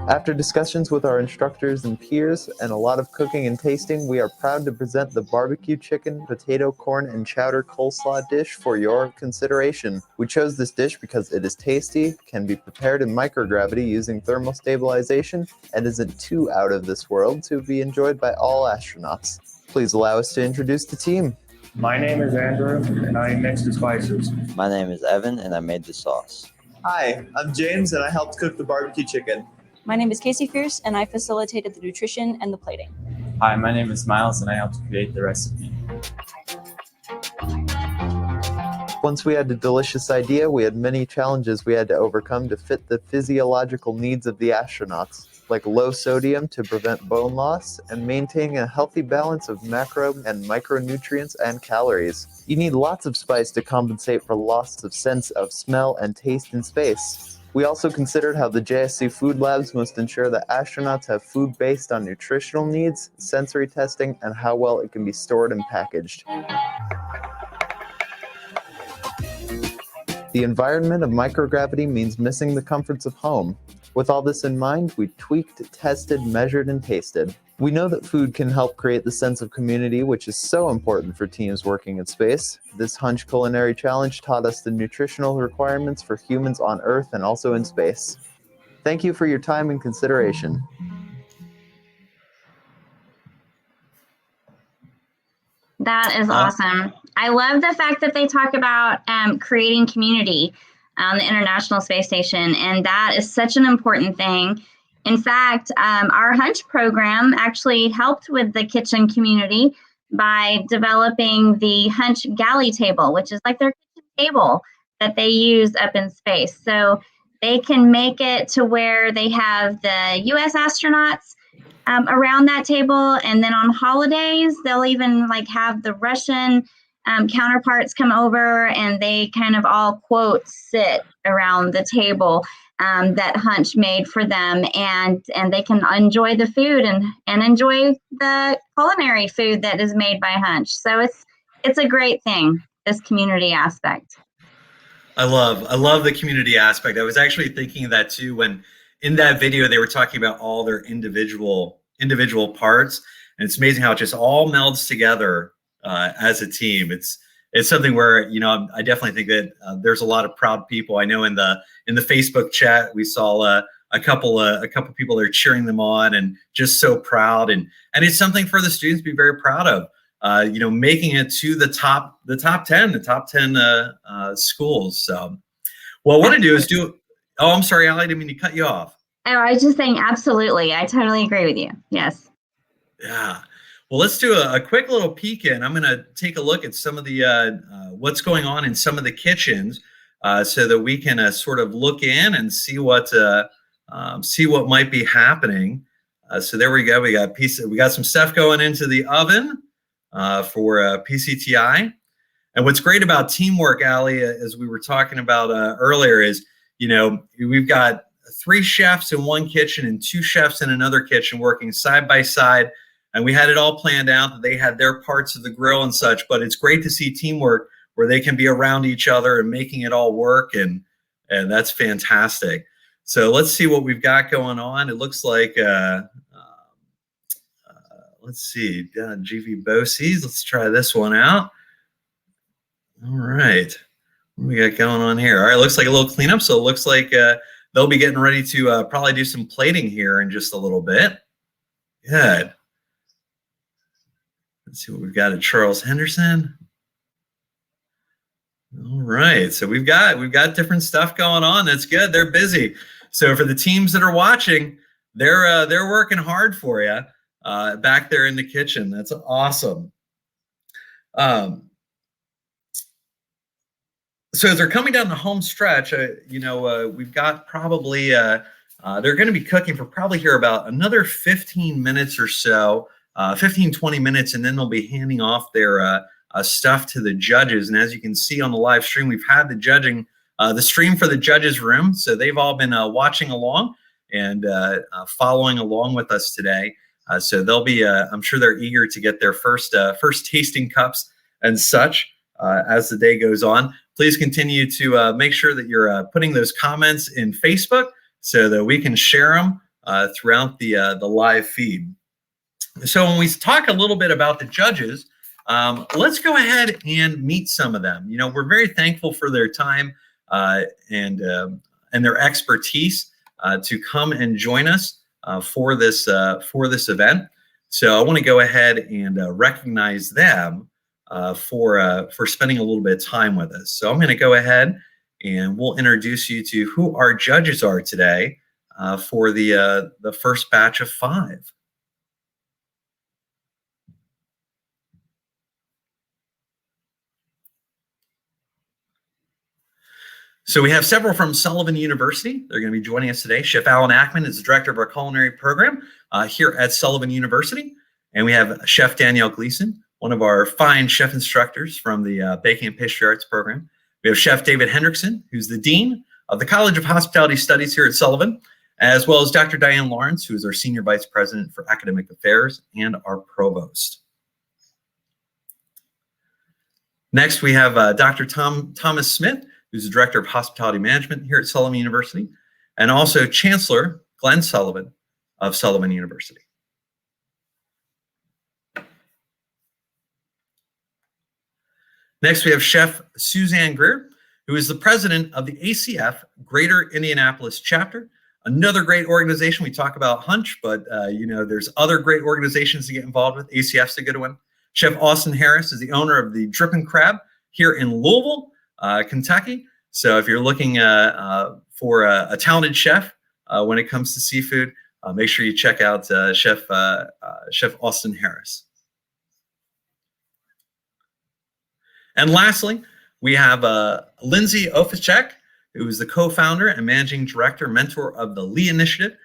After discussions with our instructors and peers and a lot of cooking and tasting, we are proud to present the barbecue chicken, potato, corn, and chowder coleslaw dish for your consideration. We chose this dish because it is tasty, can be prepared in microgravity using thermal stabilization, and isn't too out of this world to be enjoyed by all astronauts. Please allow us to introduce the team. My name is Andrew, and I mixed the spices. My name is Evan, and I made the sauce. Hi, I'm James, and I helped cook the barbecue chicken. My name is Casey Fierce, and I facilitated the nutrition and the plating. Hi, my name is Miles, and I helped create the recipe. Once we had a delicious idea, we had many challenges we had to overcome to fit the physiological needs of the astronauts, like low sodium to prevent bone loss and maintaining a healthy balance of macro and micronutrients and calories. You need lots of spice to compensate for loss of sense of smell and taste in space. We also considered how the JSC Food Labs must ensure that astronauts have food based on nutritional needs, sensory testing, and how well it can be stored and packaged. The environment of microgravity means missing the comforts of home. With all this in mind, we tweaked, tested, measured, and tasted. We know that food can help create the sense of community, which is so important for teams working in space. This HUNCH Culinary Challenge taught us the nutritional requirements for humans on Earth and also in space. Thank you for your time and consideration. That is awesome. I love the fact that they talk about creating community on the International Space Station, and that is such an important thing. In fact, our HUNCH program actually helped with the kitchen community by developing the HUNCH galley table, which is like their kitchen table that they use up in space. So they can make it to where they have the US astronauts around that table, and then on holidays, they'll even like have the Russian counterparts come over, and they kind of all, quote, sit around the table that HUNCH made for them, and they can enjoy the food and enjoy the culinary food that is made by HUNCH. So it's a great thing, this community aspect. I love the community aspect. I was actually thinking of that too when in that video they were talking about all their individual parts, and it's amazing how it just all melds together as a team. It's something where, I definitely think that there's a lot of proud people. I know in the Facebook chat we saw a couple people that are cheering them on and just so proud, and it's something for the students to be very proud of. Making it to the top 10 schools. So, well, what I do is do. Oh, I'm sorry, Alli, I didn't mean to cut you off. Oh, I was just saying, absolutely. I totally agree with you. Yes. Yeah. Well, let's do a quick little peek in. I'm going to take a look at some of the what's going on in some of the kitchens, so that we can sort of look in and see what might be happening. So there we go. We got some stuff going into the oven for PCTI. And what's great about teamwork, Alli, as we were talking about earlier, is you know, we've got 3 chefs in one kitchen and 2 chefs in another kitchen working side by side. And we had it all planned out that they had their parts of the grill and such, but it's great to see teamwork where they can be around each other and making it all work. And that's fantastic. So let's see what we've got going on. It looks like, let's see, GV Bosies. Let's try this one out. All right. What do we got going on here? All right, looks like a little cleanup. So it looks like they'll be getting ready to probably do some plating here in just a little bit. Good. Let's see what we've got at Charles Henderson. All right, so we've got different stuff going on. That's good. They're busy. So for the teams that are watching, they're working hard for you back there in the kitchen. That's awesome. So as they're coming down the home stretch, you know, we've got probably they're going to be cooking for probably here about another 15 minutes or so, 15, 20 minutes, and then they'll be handing off their stuff to the judges. And as you can see on the live stream, we've had the judging, the stream for the judges room. So they've all been watching along and following along with us today. So they'll be, I'm sure they're eager to get their first tasting cups and such as the day goes on. Please continue to make sure that you're putting those comments in Facebook so that we can share them throughout the live feed. So when we talk a little bit about the judges, let's go ahead and meet some of them. You know, we're very thankful for their time and their expertise to come and join us for this event. So I want to go ahead and recognize them for spending a little bit of time with us. So I'm going to go ahead and we'll introduce you to who our judges are today for the first batch of 5. So we have several from Sullivan University. They're going to be joining us today. Chef Alan Ackman is the director of our culinary program here at Sullivan University. And we have Chef Danielle Gleason, one of our fine chef instructors from the Baking and Pastry Arts program. We have Chef David Hendrickson, who's the dean of the College of Hospitality Studies here at Sullivan, as well as Dr. Diane Lawrence, who is our senior vice president for academic affairs and our provost. Next, we have Dr. Thomas Smith, who's the director of hospitality management here at Sullivan University, and also Chancellor Glenn Sullivan of Sullivan University. Next, we have Chef Suzanne Greer, who is the president of the ACF Greater Indianapolis chapter. Another great organization. We talk about HUNCH, but you know, there's other great organizations to get involved with. ACF's a good one. Chef Austin Harris is the owner of the Drippin' Crab here in Louisville, Kentucky. So if you're looking for a talented chef when it comes to seafood, make sure you check out Chef Austin Harris. And lastly, we have Lindsay Ofacek, who is the co-founder and managing director, mentor of the Lee Initiative,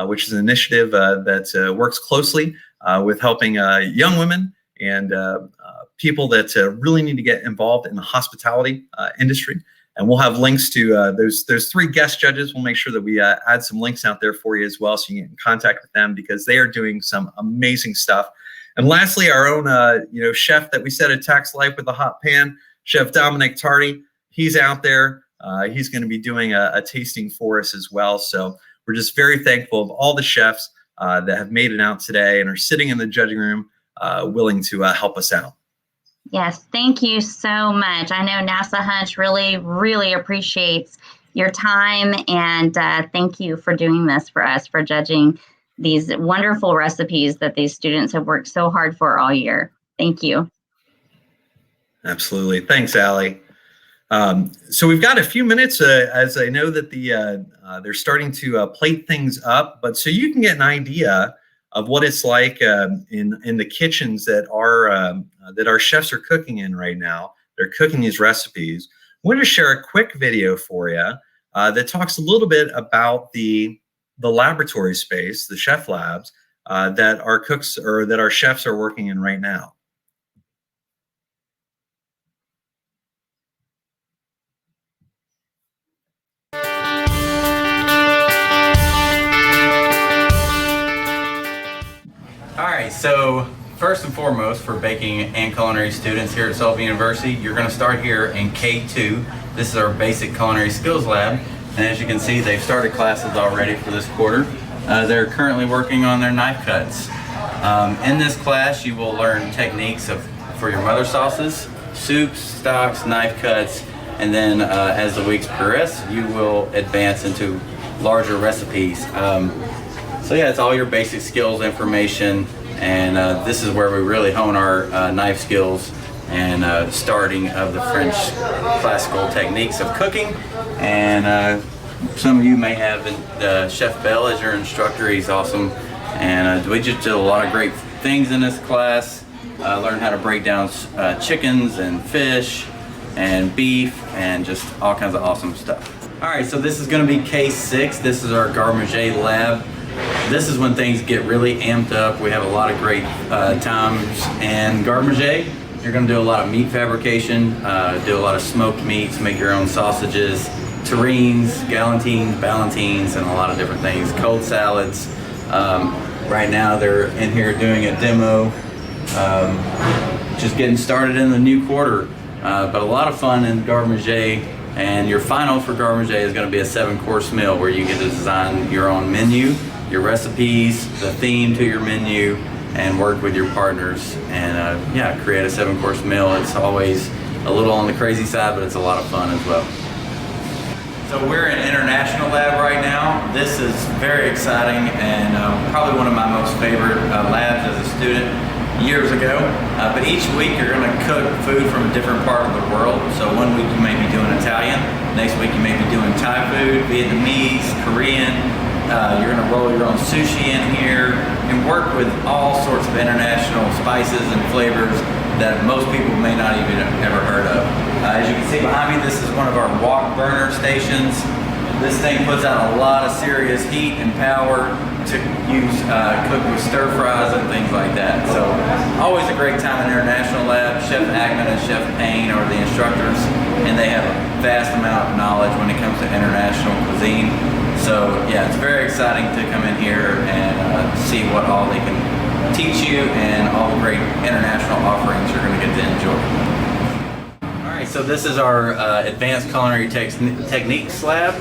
which is an initiative that works closely with helping young women and people that really need to get involved in the hospitality industry. And we'll have links to those 3 guest judges. We'll make sure that we add some links out there for you as well, so you can get in contact with them because they are doing some amazing stuff. And lastly, our own you know, chef that we set at Tax Life with the hot pan, Chef Domonic Tardy. He's out there. He's going to be doing a tasting for us as well. So we're just very thankful of all the chefs that have made it out today and are sitting in the judging room willing to help us out. Yes, thank you so much. I know NASA HUNCH really appreciates your time, and thank you for doing this for us, for judging these wonderful recipes that these students have worked so hard for all year. Thank you. Absolutely. Thanks, Allie. So we've got a few minutes as I know that they're starting to plate things up, but so you can get an idea of what it's like in the kitchens that our chefs are cooking in right now. They're cooking these recipes. I want to share a quick video for you that talks a little bit about the laboratory space, the chef labs that our cooks or that our chefs are working in right now. right, so first and foremost, for baking and culinary students here at Sullivan University, you're going to start here in K2. This is our basic culinary skills lab, and as you can see, they've started classes already for this quarter. They're currently working on their knife cuts. In this class, you will learn techniques for your mother sauces, soups, stocks, knife cuts, and then as the weeks progress, you will advance into larger recipes. So yeah, it's all your basic skills information, and this is where we really hone our knife skills and starting of the French classical techniques of cooking. And some of you may have Chef Bell as your instructor. He's awesome. And we just did a lot of great things in this class. Learned how to break down chickens and fish and beef and just all kinds of awesome stuff. All right, so this is going to be K6. This is our garde-manger lab. This is when things get really amped up. We have a lot of great times. And garde-manger, you're going to do a lot of meat fabrication, do a lot of smoked meats, make your own sausages, terrines, galantines, ballantines, and a lot of different things. Cold salads. Right now they're in here doing a demo, just getting started in the new quarter. But a lot of fun in garde-manger, and your final for garde-manger is going to be a 7-course meal where you get to design your own menu, your recipes, the theme to your menu, and work with your partners and yeah, create a 7-course meal. It's always a little on the crazy side, but it's a lot of fun as well. So we're in International Lab right now. This is very exciting and probably one of my most favorite labs as a student years ago. But each week you're going to cook food from a different part of the world. So one week you may be doing Italian, next week you may be doing Thai food, Vietnamese, Korean. You're going to roll your own sushi in here and work with all sorts of international spices and flavors that most people may not even have ever heard of. As you can see behind me, this is one of our wok burner stations. This thing puts out a lot of serious heat and power to use, cook with stir fries and things like that. So always a great time in International Lab. Chef Ackman and Chef Payne are the instructors, and they have a vast amount of knowledge when it comes to international cuisine. So yeah, it's very exciting to come in here and see what all they can teach you and all the great international offerings you're going to get to enjoy. All right, so this is our Advanced Culinary Techniques lab.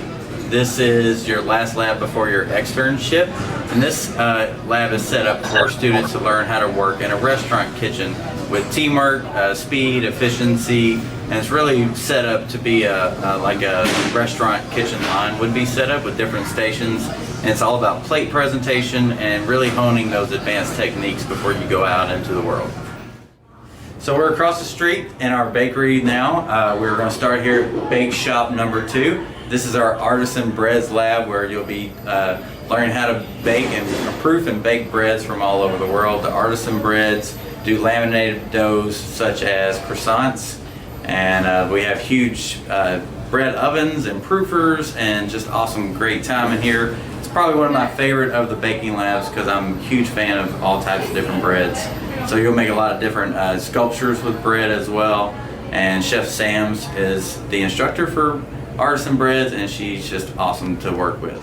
This is your last lab before your externship, and this lab is set up for students to learn how to work in a restaurant kitchen with teamwork, speed, efficiency, and it's really set up to be like a restaurant kitchen line would be set up with different stations. And it's all about plate presentation and really honing those advanced techniques before you go out into the world. So we're across the street in our bakery now. We're going to start here at Bake Shop number 2. This is our artisan breads lab where you'll be learning how to bake and proof and bake breads from all over the world. The artisan breads do laminated doughs such as croissants, and we have huge bread ovens and proofers and just awesome great time in here. It's probably one of my favorite of the baking labs because I'm a huge fan of all types of different breads. So you'll make a lot of different sculptures with bread as well. And Chef Sam's is the instructor for artisan breads, and she's just awesome to work with.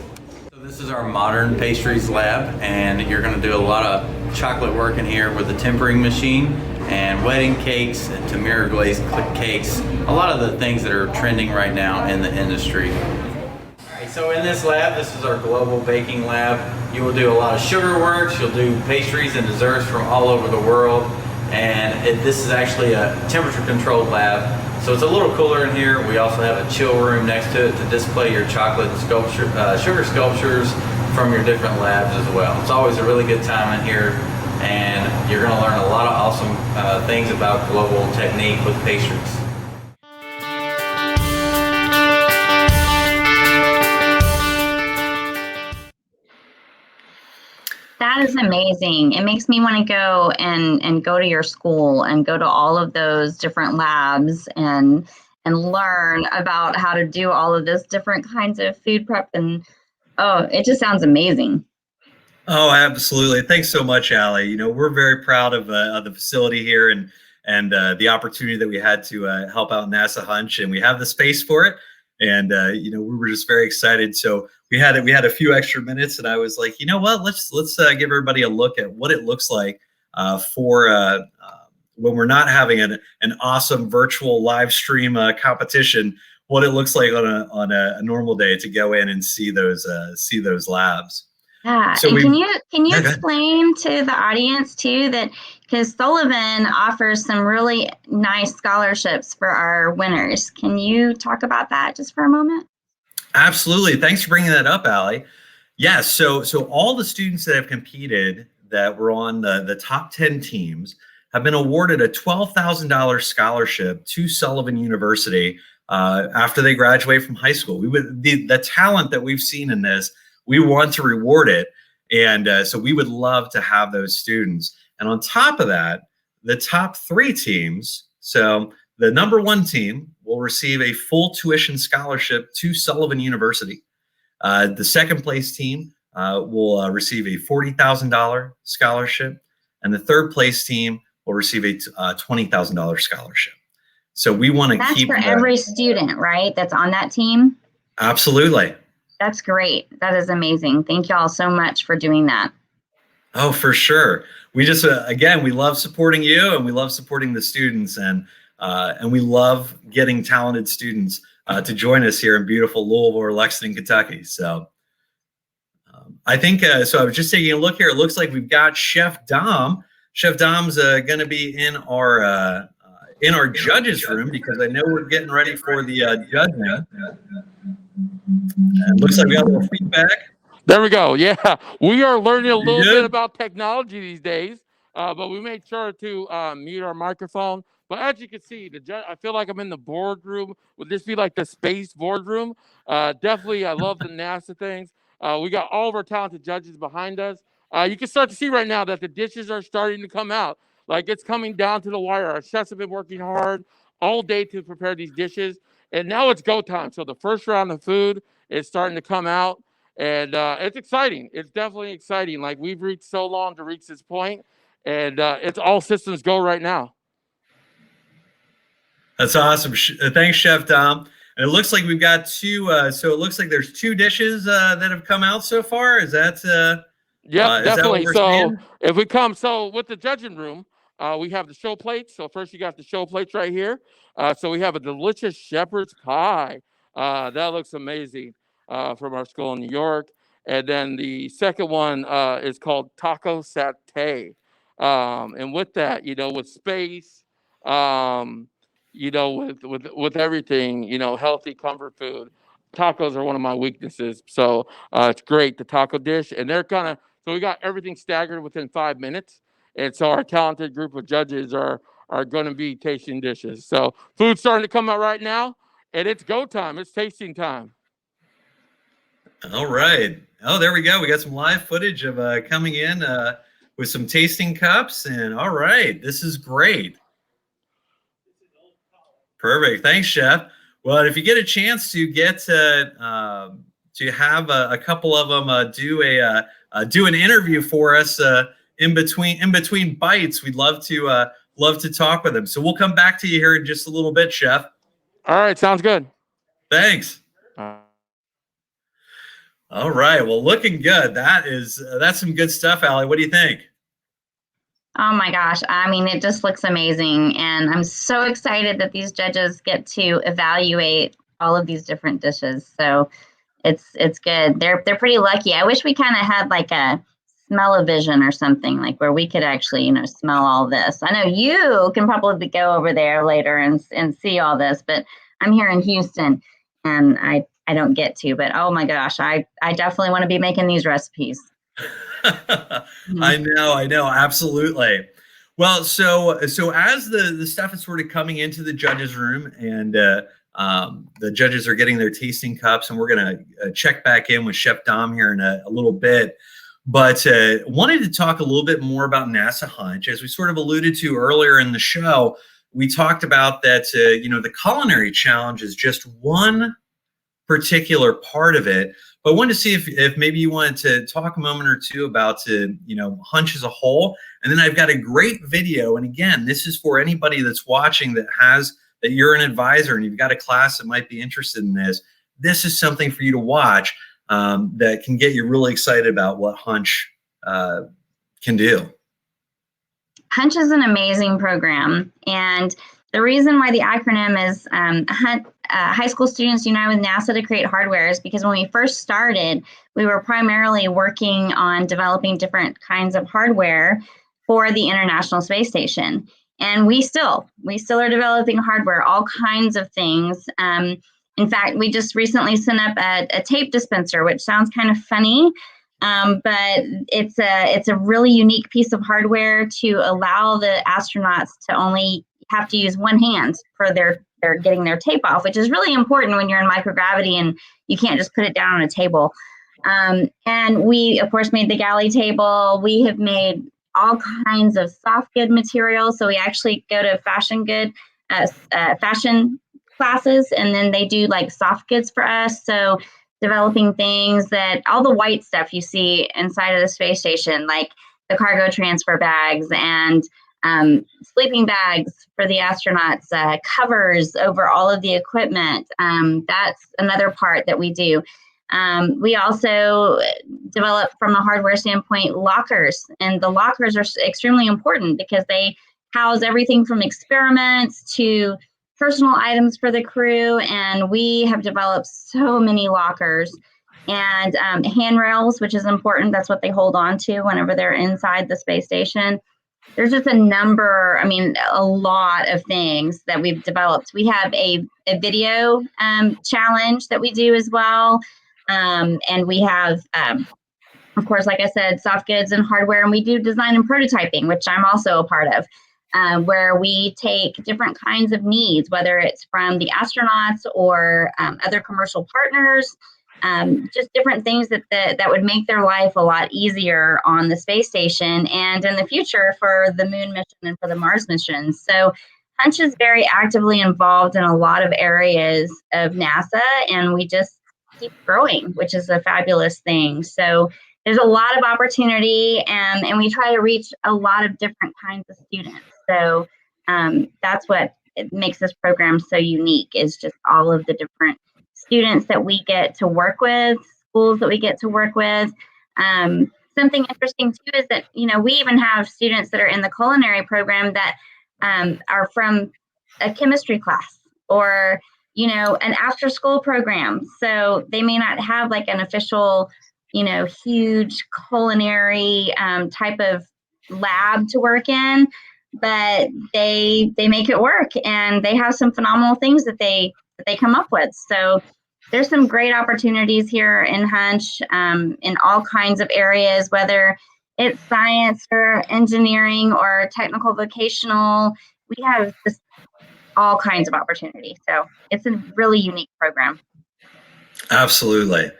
So this is our modern pastries lab, and you're going to do a lot of chocolate work in here with the tempering machine and wedding cakes and Tamira glazed cakes, a lot of the things that are trending right now in the industry. Alright, so in this lab, this is our global baking lab. You will do a lot of sugar works, you'll do pastries and desserts from all over the world, and this is actually a temperature controlled lab. So it's a little cooler in here. We also have a chill room next to it to display your chocolate sculpture, sugar sculptures from your different labs as well. It's always a really good time in here, and you're going to learn a lot of awesome things about global technique with pastries. That is amazing. It makes me want to go and go to your school and go to all of those different labs and learn about how to do all of this different kinds of food prep. And oh, it just sounds amazing. Oh, absolutely. Thanks so much, Alli. You know, we're very proud of the facility here and the opportunity that we had to help out NASA HUNCH, and we have the space for it. And you know, we were just very excited. So we had a few extra minutes, and I was like, you know what? Let's give everybody a look at what it looks like for when we're not having an awesome virtual live stream competition, what it looks like on a normal day to go in and see those labs. Yeah, So and can you Yeah, go ahead. explain to the audience too that because Sullivan offers some really nice scholarships for our winners. Can you talk about that just for a moment? Absolutely. Thanks for bringing that up, Allie. Yes. So all the students that have competed that were on the top 10 teams have been awarded a $12,000 scholarship to Sullivan University after they graduate from high school. The talent that we've seen in this, we want to reward it. And so we would love to have those students. And on top of that, the top 3 teams, so the number 1 team will receive a full tuition scholarship to Sullivan University. The second place team will receive a $40,000 scholarship. And the third place team will receive a $20,000 scholarship. So we want to keep That's for every student, right? That's on that team? Absolutely. That's great. That is amazing. Thank you all so much for doing that. Oh, for sure. We just, again, we love supporting you and we love supporting the students and we love getting talented students to join us here in beautiful Louisville or Lexington, Kentucky. So I think, so I was just taking a look here. It looks like we've got Chef Dom. Chef Dom's going to be in our judges room because I know we're getting ready for the judging. It looks like we got a little feedback. There we go. Yeah, we are learning a little bit about technology these days, but we made sure to mute our microphone. But as you can see, I feel like I'm in the boardroom. Would this be like the space boardroom? Definitely, I love the NASA things. We got all of our talented judges behind us. You can start to see right now that the dishes are starting to come out. Like it's coming down to the wire. Our chefs have been working hard all day to prepare these dishes. And now it's go time. So the first round of food is starting to come out. And it's exciting. It's definitely exciting. Like we've reached so long to reach this point. And it's all systems go right now. That's awesome. Thanks, Chef Dom. And it looks like we've got 2. So it looks like there's 2 dishes that have come out so far. Is that? Yeah, definitely. That So if we come, with the judging room, we have the show plates. So first you got the show plates right here. So we have a delicious shepherd's pie. That looks amazing from our school in New York. And then the second one is called taco satay. And with that, with space, with everything, healthy comfort food. Tacos are one of my weaknesses. So it's great, the taco dish. And so we got everything staggered within 5 minutes. And so our talented group of judges are going to be tasting dishes. So food's starting to come out right now. And it's go time. It's tasting time. All right. Oh, there we go. We got some live footage of coming in with some tasting cups. And all right, this is great. Perfect. Thanks, Chef. Well, if you get a chance to get to have a couple of them do an interview for us in between bites, we'd love to talk with them. So we'll come back to you here in just a little bit, Chef. All right, sounds good. Thanks. All right. Well, looking good. That's some good stuff, Allie. What do you think? Oh my gosh. I mean, it just looks amazing. And I'm so excited that these judges get to evaluate all of these different dishes. So it's good. They're pretty lucky. I wish we kind of had like a smell-o-vision or something like where we could actually, smell all this. I know you can probably go over there later and see all this, but I'm here in Houston and I don't get to, but oh my gosh, I definitely want to be making these recipes. I know, absolutely. Well, so as the stuff is sort of coming into the judges' room and the judges are getting their tasting cups, and we're going to check back in with Chef Dom here in a little bit. But wanted to talk a little bit more about NASA HUNCH. As we sort of alluded to earlier in the show, we talked about that, the Culinary Challenge is just one particular part of it. But I wanted to see if maybe you wanted to talk a moment or two about HUNCH as a whole. And then I've got a great video. And again, this is for anybody that's watching that you're an advisor and you've got a class that might be interested in this. This is something for you to watch that can get you really excited about what HUNCH can do. HUNCH is an amazing program, and the reason why the acronym is High School Students Unite with NASA to Create Hardware is because when we first started, we were primarily working on developing different kinds of hardware for the International Space Station. And we still are developing hardware, all kinds of things. In fact, we just recently sent up a tape dispenser, which sounds kind of funny, but it's a really unique piece of hardware to allow the astronauts to only have to use one hand for their getting their tape off, which is really important when you're in microgravity and you can't just put it down on a table. And we, of course, made the galley table. We have made all kinds of soft good materials. So we actually go to fashion classes, and then they do like soft goods for us. So developing things that all the white stuff you see inside of the space station, like the cargo transfer bags and sleeping bags for the astronauts, covers over all of the equipment. That's another part that we do. We also develop, from a hardware standpoint, lockers, and the lockers are extremely important because they house everything from experiments to personal items for the crew, and we have developed so many lockers and handrails, which is important. That's what they hold on to whenever they're inside the space station. There's just a lot of things that we've developed. We have a video challenge that we do as well. And we have, of course, like I said, soft goods and hardware, and we do design and prototyping, which I'm also a part of, where we take different kinds of needs, whether it's from the astronauts or other commercial partners, just different things that would make their life a lot easier on the space station and in the future for the moon mission and for the Mars missions. So HUNCH is very actively involved in a lot of areas of NASA, and we just keep growing, which is a fabulous thing. So there's a lot of opportunity, and we try to reach a lot of different kinds of students. So that's what makes this program so unique, is just all of the different students that we get to work with, schools that we get to work with. Something interesting too is that, we even have students that are in the culinary program that are from a chemistry class or an after school program. So they may not have like an official, huge culinary type of lab to work in, but they make it work, and they have some phenomenal things that they come up with. So there's some great opportunities here in HUNCH in all kinds of areas, whether it's science or engineering or technical vocational. We have just all kinds of opportunities. So it's a really unique program. Absolutely.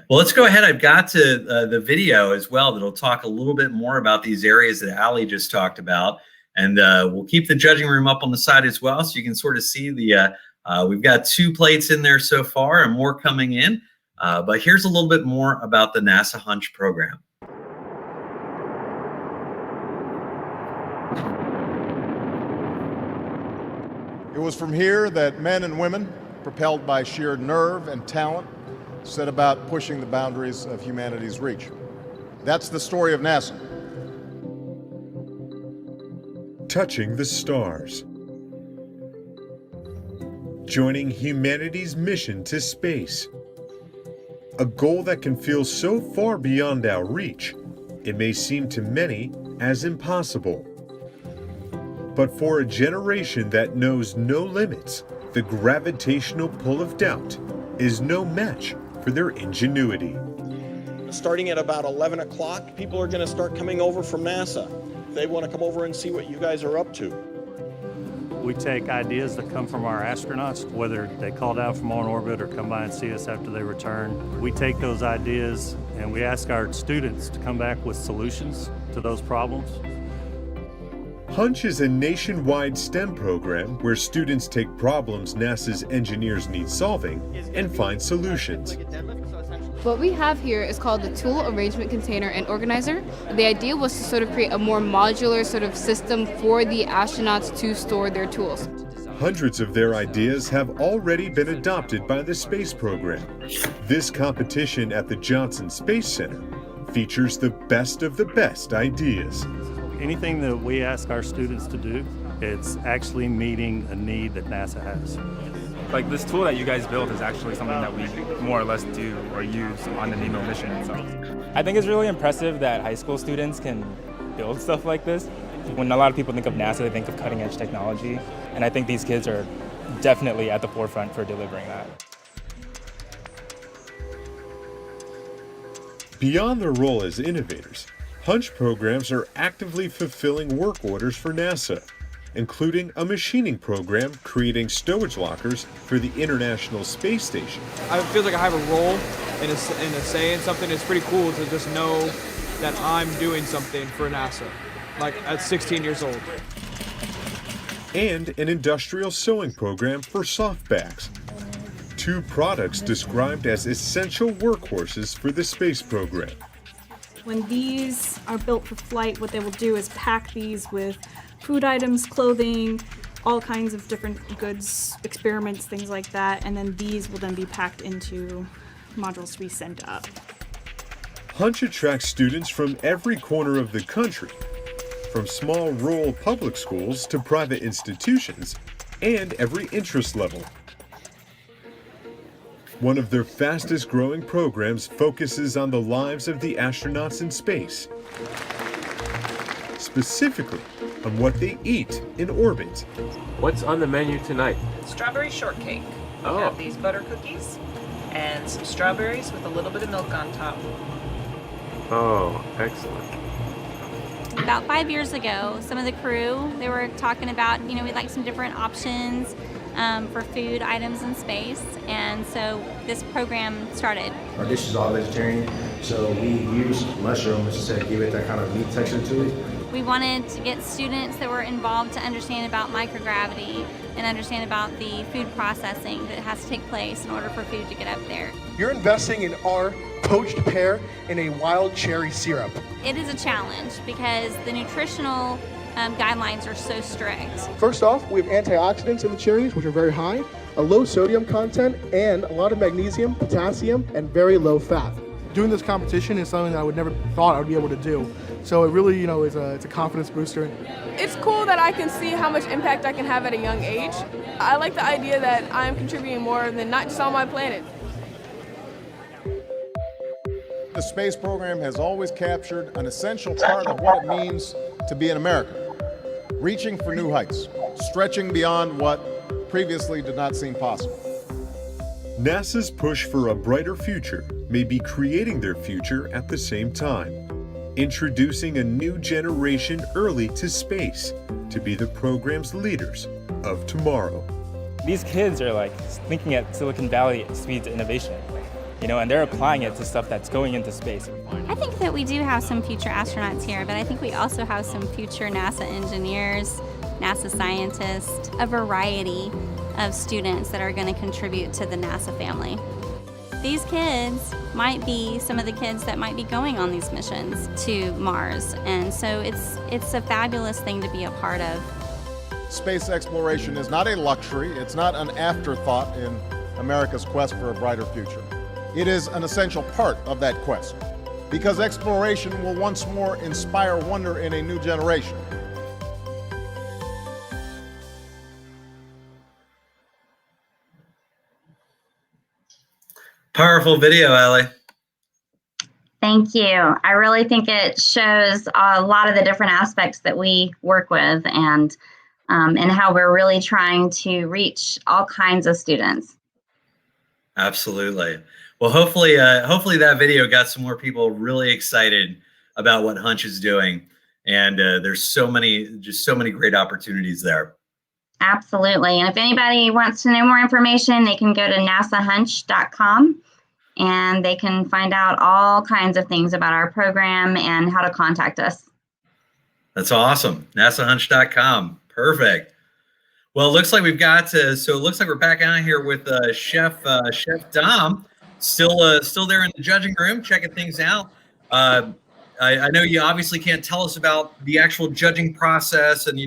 Well, let's go ahead. I've got to the video as well that'll talk a little bit more about these areas that Alli just talked about. And we'll keep the judging room up on the side as well, so you can sort of see we've got 2 plates in there so far and more coming in. But here's a little bit more about the NASA HUNCH program. It was from here that men and women, propelled by sheer nerve and talent, set about pushing the boundaries of humanity's reach. That's the story of NASA. Touching the stars. Joining humanity's mission to space. A goal that can feel so far beyond our reach, it may seem to many as impossible. But for a generation that knows no limits, the gravitational pull of doubt is no match for their ingenuity. Starting at about 11 o'clock, people are going to start coming over from NASA. They want to come over and see what you guys are up to. We take ideas that come from our astronauts, whether they call down from on orbit or come by and see us after they return. We take those ideas and we ask our students to come back with solutions to those problems. HUNCH is a nationwide STEM program where students take problems NASA's engineers need solving and find solutions. What we have here is called the Tool Arrangement Container and Organizer. The idea was to sort of create a more modular sort of system for the astronauts to store their tools. Hundreds of their ideas have already been adopted by the space program. This competition at the Johnson Space Center features the best of the best ideas. Anything that we ask our students to do, it's actually meeting a need that NASA has. Like this tool that you guys built is actually something that we more or less do or use on the NEMO mission itself. I think it's really impressive that high school students can build stuff like this. When a lot of people think of NASA, they think of cutting edge technology, and I think these kids are definitely at the forefront for delivering that. Beyond their role as innovators, HUNCH programs are actively fulfilling work orders for NASA, including a machining program creating stowage lockers for the International Space Station. I feel like I have a role in a say in something. It's pretty cool to just know that I'm doing something for NASA, like at 16 years old. And an industrial sewing program for softbacks. Two products described as essential workhorses for the space program. When these are built for flight, what they will do is pack these with food items, clothing, all kinds of different goods, experiments, things like that, and then these will then be packed into modules to be sent up. HUNCH attracts students from every corner of the country, from small rural public schools to private institutions, and every interest level. One of their fastest growing programs focuses on the lives of the astronauts in space, specifically on what they eat in orbit. What's on the menu tonight? Strawberry shortcake. We Oh. have these butter cookies and some strawberries with a little bit of milk on top. Oh, excellent. About 5 years ago, some of the crew, they were talking about, we'd like some different options for food items in space, and so this program started. Our dish is all vegetarian, so we use mushrooms to give it that kind of meat texture to it. We wanted to get students that were involved to understand about microgravity and understand about the food processing that has to take place in order for food to get up there. You're investing in our poached pear in a wild cherry syrup. It is a challenge because the nutritional guidelines are so strict. First off, we have antioxidants in the cherries, which are very high, a low sodium content, and a lot of magnesium, potassium, and very low fat. Doing this competition is something that I would never thought I would be able to do. So it really, it's a confidence booster. It's cool that I can see how much impact I can have at a young age. I like the idea that I'm contributing more than not just on my planet. The space program has always captured an essential part of what it means to be an American, reaching for new heights, stretching beyond what previously did not seem possible. NASA's push for a brighter future may be creating their future at the same time, introducing a new generation early to space to be the program's leaders of tomorrow. These kids are like thinking at Silicon Valley speeds of innovation, and they're applying it to stuff that's going into space. I think that we do have some future astronauts here, but I think we also have some future NASA engineers, NASA scientists, a variety of students that are going to contribute to the NASA family. These kids might be some of the kids that might be going on these missions to Mars, and so it's a fabulous thing to be a part of. Space exploration is not a luxury, it's not an afterthought in America's quest for a brighter future. It is an essential part of that quest, because exploration will once more inspire wonder in a new generation. Powerful video, Alli. Thank you. I really think it shows a lot of the different aspects that we work with and how we're really trying to reach all kinds of students. Absolutely. Well, hopefully that video got some more people really excited about what HUNCH is doing. And there's so many great opportunities there. Absolutely. And if anybody wants to know more information, they can go to nasahunch.com and they can find out all kinds of things about our program and how to contact us. That's awesome. nasahunch.com. Perfect. Well, it looks like we've got so it looks like we're back out here with Chef Dom, still there in the judging room, checking things out. I know you obviously can't tell us about the actual judging process and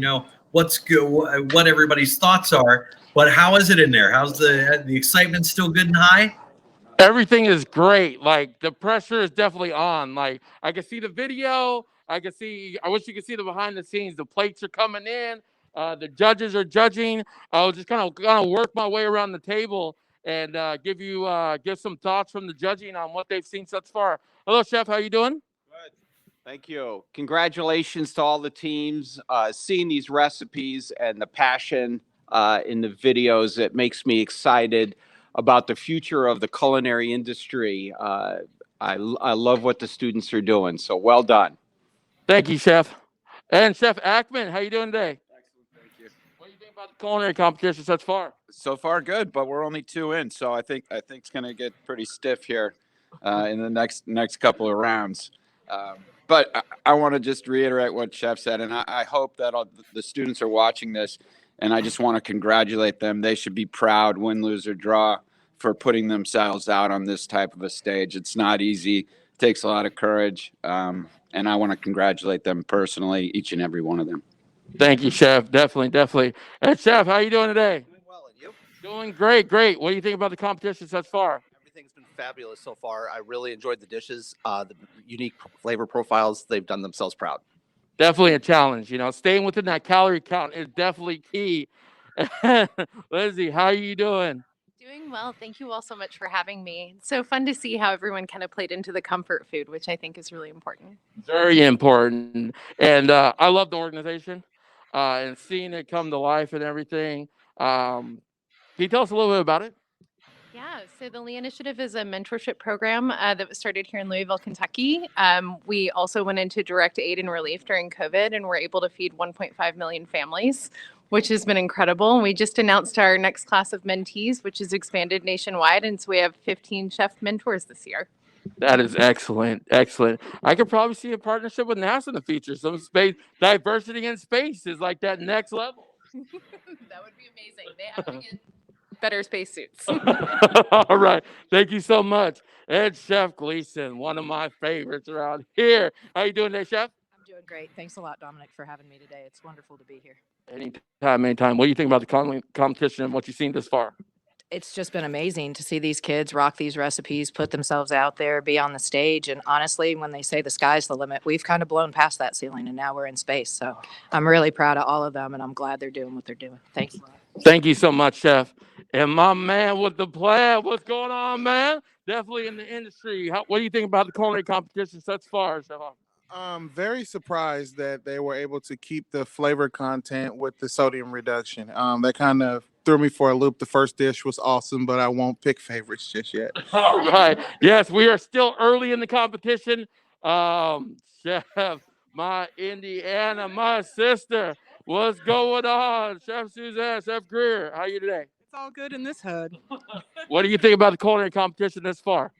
what's good, what everybody's thoughts are, but how is it in there? How's the excitement still good and high? Everything is great. Like the pressure is definitely on. Like I can see the video. I wish you could see the behind the scenes. The plates are coming in. The judges are judging. I'll just kind of work my way around the table and give some thoughts from the judging on what they've seen thus far. Hello, Chef. How you doing? Thank you. Congratulations to all the teams. Seeing these recipes and the passion in the videos, it makes me excited about the future of the culinary industry. I love what the students are doing. So well done. Thank you, Chef. And Chef Ackman, how you doing today? Excellent, thank you. What do you think about the culinary competition thus far? So far, good, but we're only 2 in, so I think it's going to get pretty stiff here in the next couple of rounds. But I want to just reiterate what Chef said, and I hope that all the students are watching this, and I just want to congratulate them. They should be proud, win, lose, or draw, for putting themselves out on this type of a stage. It's not easy. It takes a lot of courage, and I want to congratulate them personally, each and every one of them. Thank you, Chef. Definitely. And Chef, how you doing today? Doing well, and you? Doing great. What do you think about the competition thus far? Everything's been fabulous so far. I really enjoyed the dishes, the unique flavor profiles. They've done themselves proud. Definitely a challenge. Staying within that calorie count is definitely key. Lizzie, how are you doing? Doing well. Thank you all so much for having me. It's so fun to see how everyone kind of played into the comfort food, which I think is really important. Very important. And I love the organization and seeing it come to life and everything. Can you tell us a little bit about it? Yeah, so the Lee Initiative is a mentorship program that was started here in Louisville, Kentucky. We also went into direct aid and relief during COVID and were able to feed 1.5 million families, which has been incredible. And we just announced our next class of mentees, which is expanded nationwide. And so we have 15 chef mentors this year. That is excellent. I could probably see a partnership with NASA in the future. Some space diversity in space is like that next level. That would be amazing. They have to get better spacesuits. All right. Thank you so much. And Chef Gleason, one of my favorites around here. How you doing today, Chef? I'm doing great. Thanks a lot, Dominic, for having me today. It's wonderful to be here. Anytime. What do you think about the competition and what you've seen this far? It's just been amazing to see these kids rock these recipes, put themselves out there, be on the stage. And honestly, when they say the sky's the limit, we've kind of blown past that ceiling and now we're in space. So I'm really proud of all of them and I'm glad they're doing what they're doing. Thank you. Thank you so much, Chef. And my man with the plan, what's going on, man? Definitely in the industry. What do you think about the culinary competition thus far, Chef? I'm very surprised that they were able to keep the flavor content with the sodium reduction. That kind of threw me for a loop. The first dish was awesome, but I won't pick favorites just yet. All right. Yes, we are still early in the competition. Chef, my Indiana, my sister, what's going on? Chef Suzanne, Chef Greer, how are you today? It's all good in this hood. What do you think about the culinary competition thus far?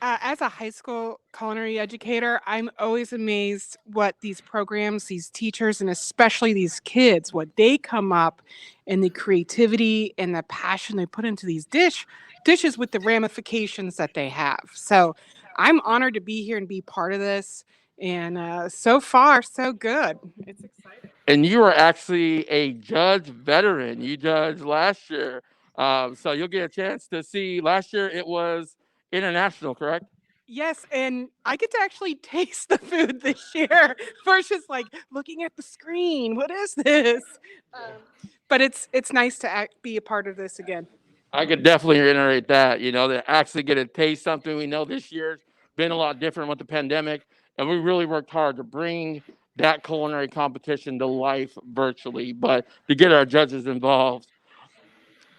As a high school culinary educator, I'm always amazed what these programs, these teachers, and especially these kids, what they come up and the creativity and the passion they put into these dishes with the ramifications that they have. So I'm honored to be here and be part of this. And so far, so good. It's exciting. And you are actually a judge veteran. You judged last year. So you'll get a chance to see. Last year it was international, correct? Yes, and I get to actually taste the food this year versus like looking at the screen. What is this? But it's nice to be a part of this again. I could definitely reiterate that, to actually get to taste something. We know this year's been a lot different with the pandemic, and we really worked hard to bring that culinary competition to life virtually, but to get our judges involved.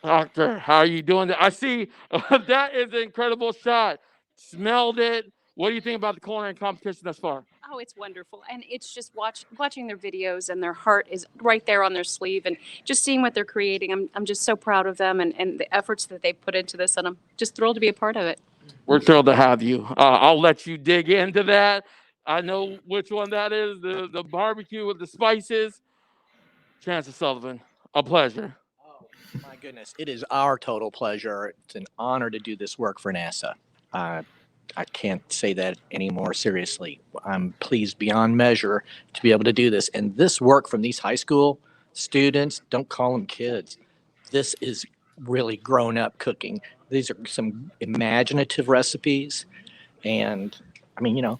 Doctor, how are you doing? I see that is an incredible shot. Smelled it. What do you think about the culinary competition thus far? Oh, it's wonderful. And it's just watching their videos and their heart is right there on their sleeve and just seeing what they're creating. I'm just so proud of them and the efforts that they put into this. And I'm just thrilled to be a part of it. We're thrilled to have you. I'll let you dig into that. I know which one that is, the barbecue with the spices. Chancellor Sullivan, a pleasure. My goodness, it is our total pleasure. It's an honor to do this work for NASA. I can't say that any more seriously. I'm pleased beyond measure to be able to do this. And this work from these high school students, don't call them kids. This is really grown-up cooking. These are some imaginative recipes. And, I mean,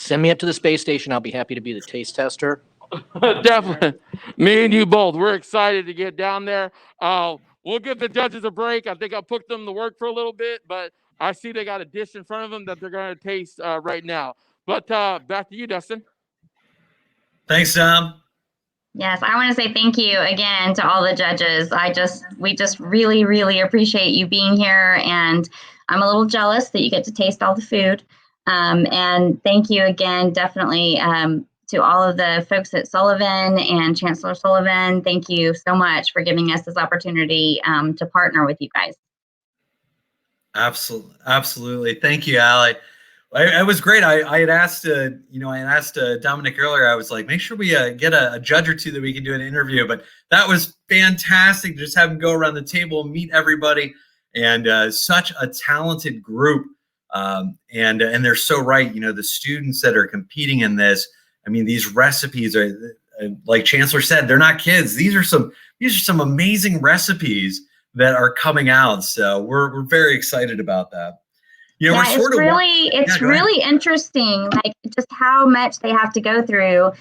Send me up to the space station. I'll be happy to be the taste tester. Definitely. Me and you both. We're excited to get down there. We'll give the judges a break. I think I put them to work for a little bit, but I see they got a dish in front of them that they're going to taste right now. But back to you, Dustin. Thanks, Dom. Yes, I want to say thank you again to all the judges. We just really, really appreciate you being here, and I'm a little jealous that you get to taste all the food. And thank you again, definitely, to all of the folks at Sullivan and Chancellor Sullivan. Thank you so much for giving us this opportunity to partner with you guys. Absolutely. Thank you, Alli. It was great. I had asked, Domonic earlier. I was like, make sure we get a judge or two that we can do an interview. But that was fantastic. Just have them go around the table, meet everybody, and such a talented group. And they're so right. The students that are competing in this. I mean, these recipes are, like Chancellor said, they're not kids. These are some amazing recipes that are coming out. So we're very excited about that. It's really interesting, like just how much they have to go through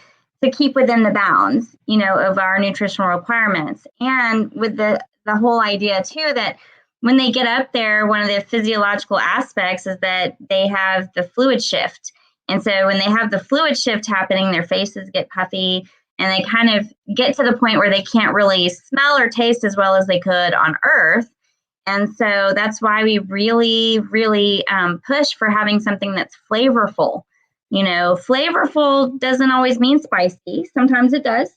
to keep within the bounds, of our nutritional requirements. And with the whole idea too, that when they get up there, one of the physiological aspects is that they have the fluid shift. And so when they have the fluid shift happening, their faces get puffy and they kind of get to the point where they can't really smell or taste as well as they could on Earth. And so that's why we really, really push for having something that's flavorful. Flavorful doesn't always mean spicy. Sometimes it does.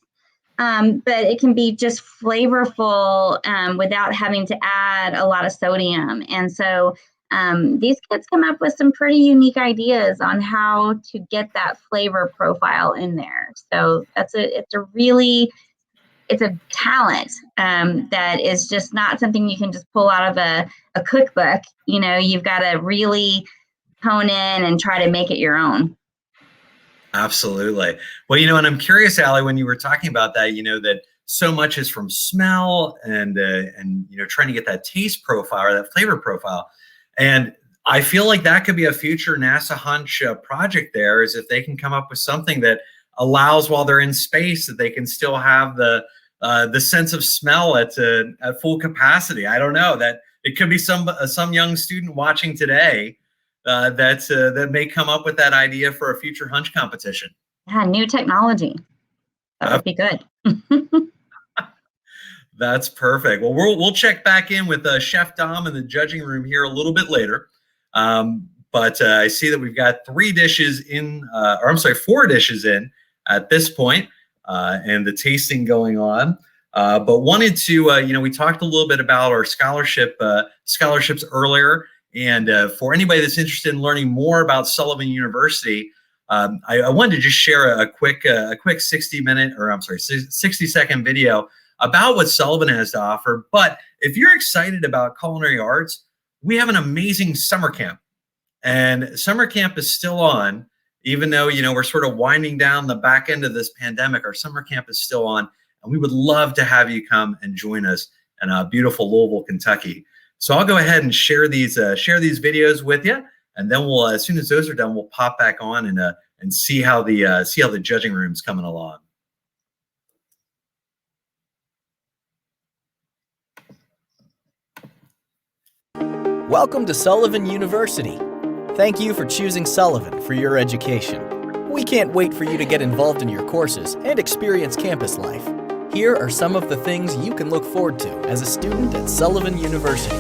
But it can be just flavorful without having to add a lot of sodium. And so these kids come up with some pretty unique ideas on how to get that flavor profile in there. So it's a talent that is just not something you can just pull out of a cookbook. You've got to really hone in and try to make it your own. Absolutely. Well, and I'm curious, Alli, when you were talking about that, that so much is from smell and trying to get that taste profile or that flavor profile. And I feel like that could be a future NASA HUNCH project there, is if they can come up with something that allows, while they're in space, that they can still have the sense of smell at full capacity. I don't know, that it could be some young student watching today that may come up with that idea for a future HUNCH competition. Yeah, new technology. That would be good. That's perfect. Well, we'll check back in with Chef Dom in the judging room here a little bit later. But I see that we've got 4 dishes in at this point, and the tasting going on. But wanted to, we talked a little bit about our scholarships earlier. And for anybody that's interested in learning more about Sullivan University, I wanted to just share a quick 60-second video about what Sullivan has to offer. But if you're excited about culinary arts, we have an amazing summer camp. And summer camp is still on, even though, we're sort of winding down the back end of this pandemic. Our summer camp is still on, and we would love to have you come and join us in beautiful Louisville, Kentucky. So I'll go ahead and share these videos with you, and then we'll, as soon as those are done, we'll pop back on and see how the judging room's coming along. Welcome to Sullivan University. Thank you for choosing Sullivan for your education. We can't wait for you to get involved in your courses and experience campus life. Here are some of the things you can look forward to as a student at Sullivan University.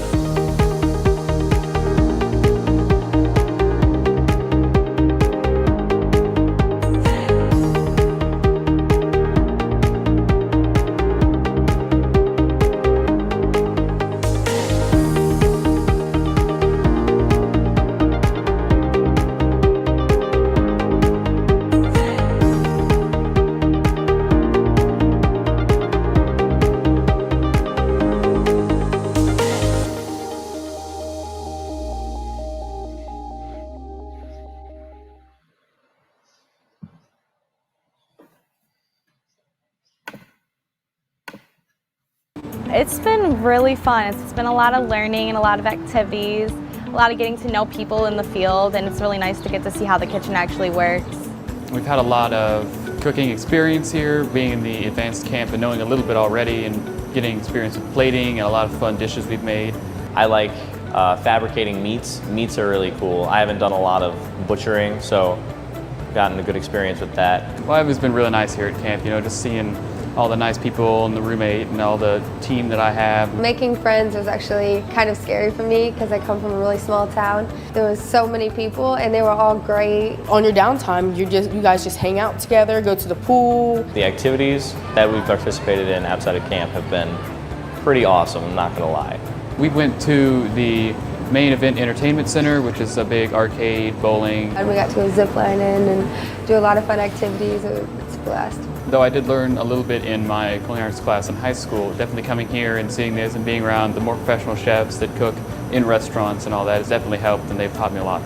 It's been really fun. It's been a lot of learning and a lot of activities. a lot of getting to know people in the field, and it's really nice to get to see how the kitchen actually works. We've had a lot of cooking experience here, being in the advanced camp and knowing a little bit already and getting experience with plating and a lot of fun dishes we've made. I like fabricating meats. Meats are really cool. I haven't done a lot of butchering, so gotten a good experience with that. Well, it's been really nice here at camp, just seeing all the nice people and the roommate and all the team that I have. Making friends was actually kind of scary for me because I come from a really small town. There was so many people and they were all great. On your downtime, you guys just hang out together, go to the pool. The activities that we've participated in outside of camp have been pretty awesome, I'm not gonna lie. We went to the main event entertainment center, which is a big arcade, bowling. And we got to go zip lining and do a lot of fun activities. It's a blast. Though I did learn a little bit in my culinary arts class in high school, definitely coming here and seeing this and being around the more professional chefs that cook in restaurants and all that has definitely helped, and they've taught me a lot.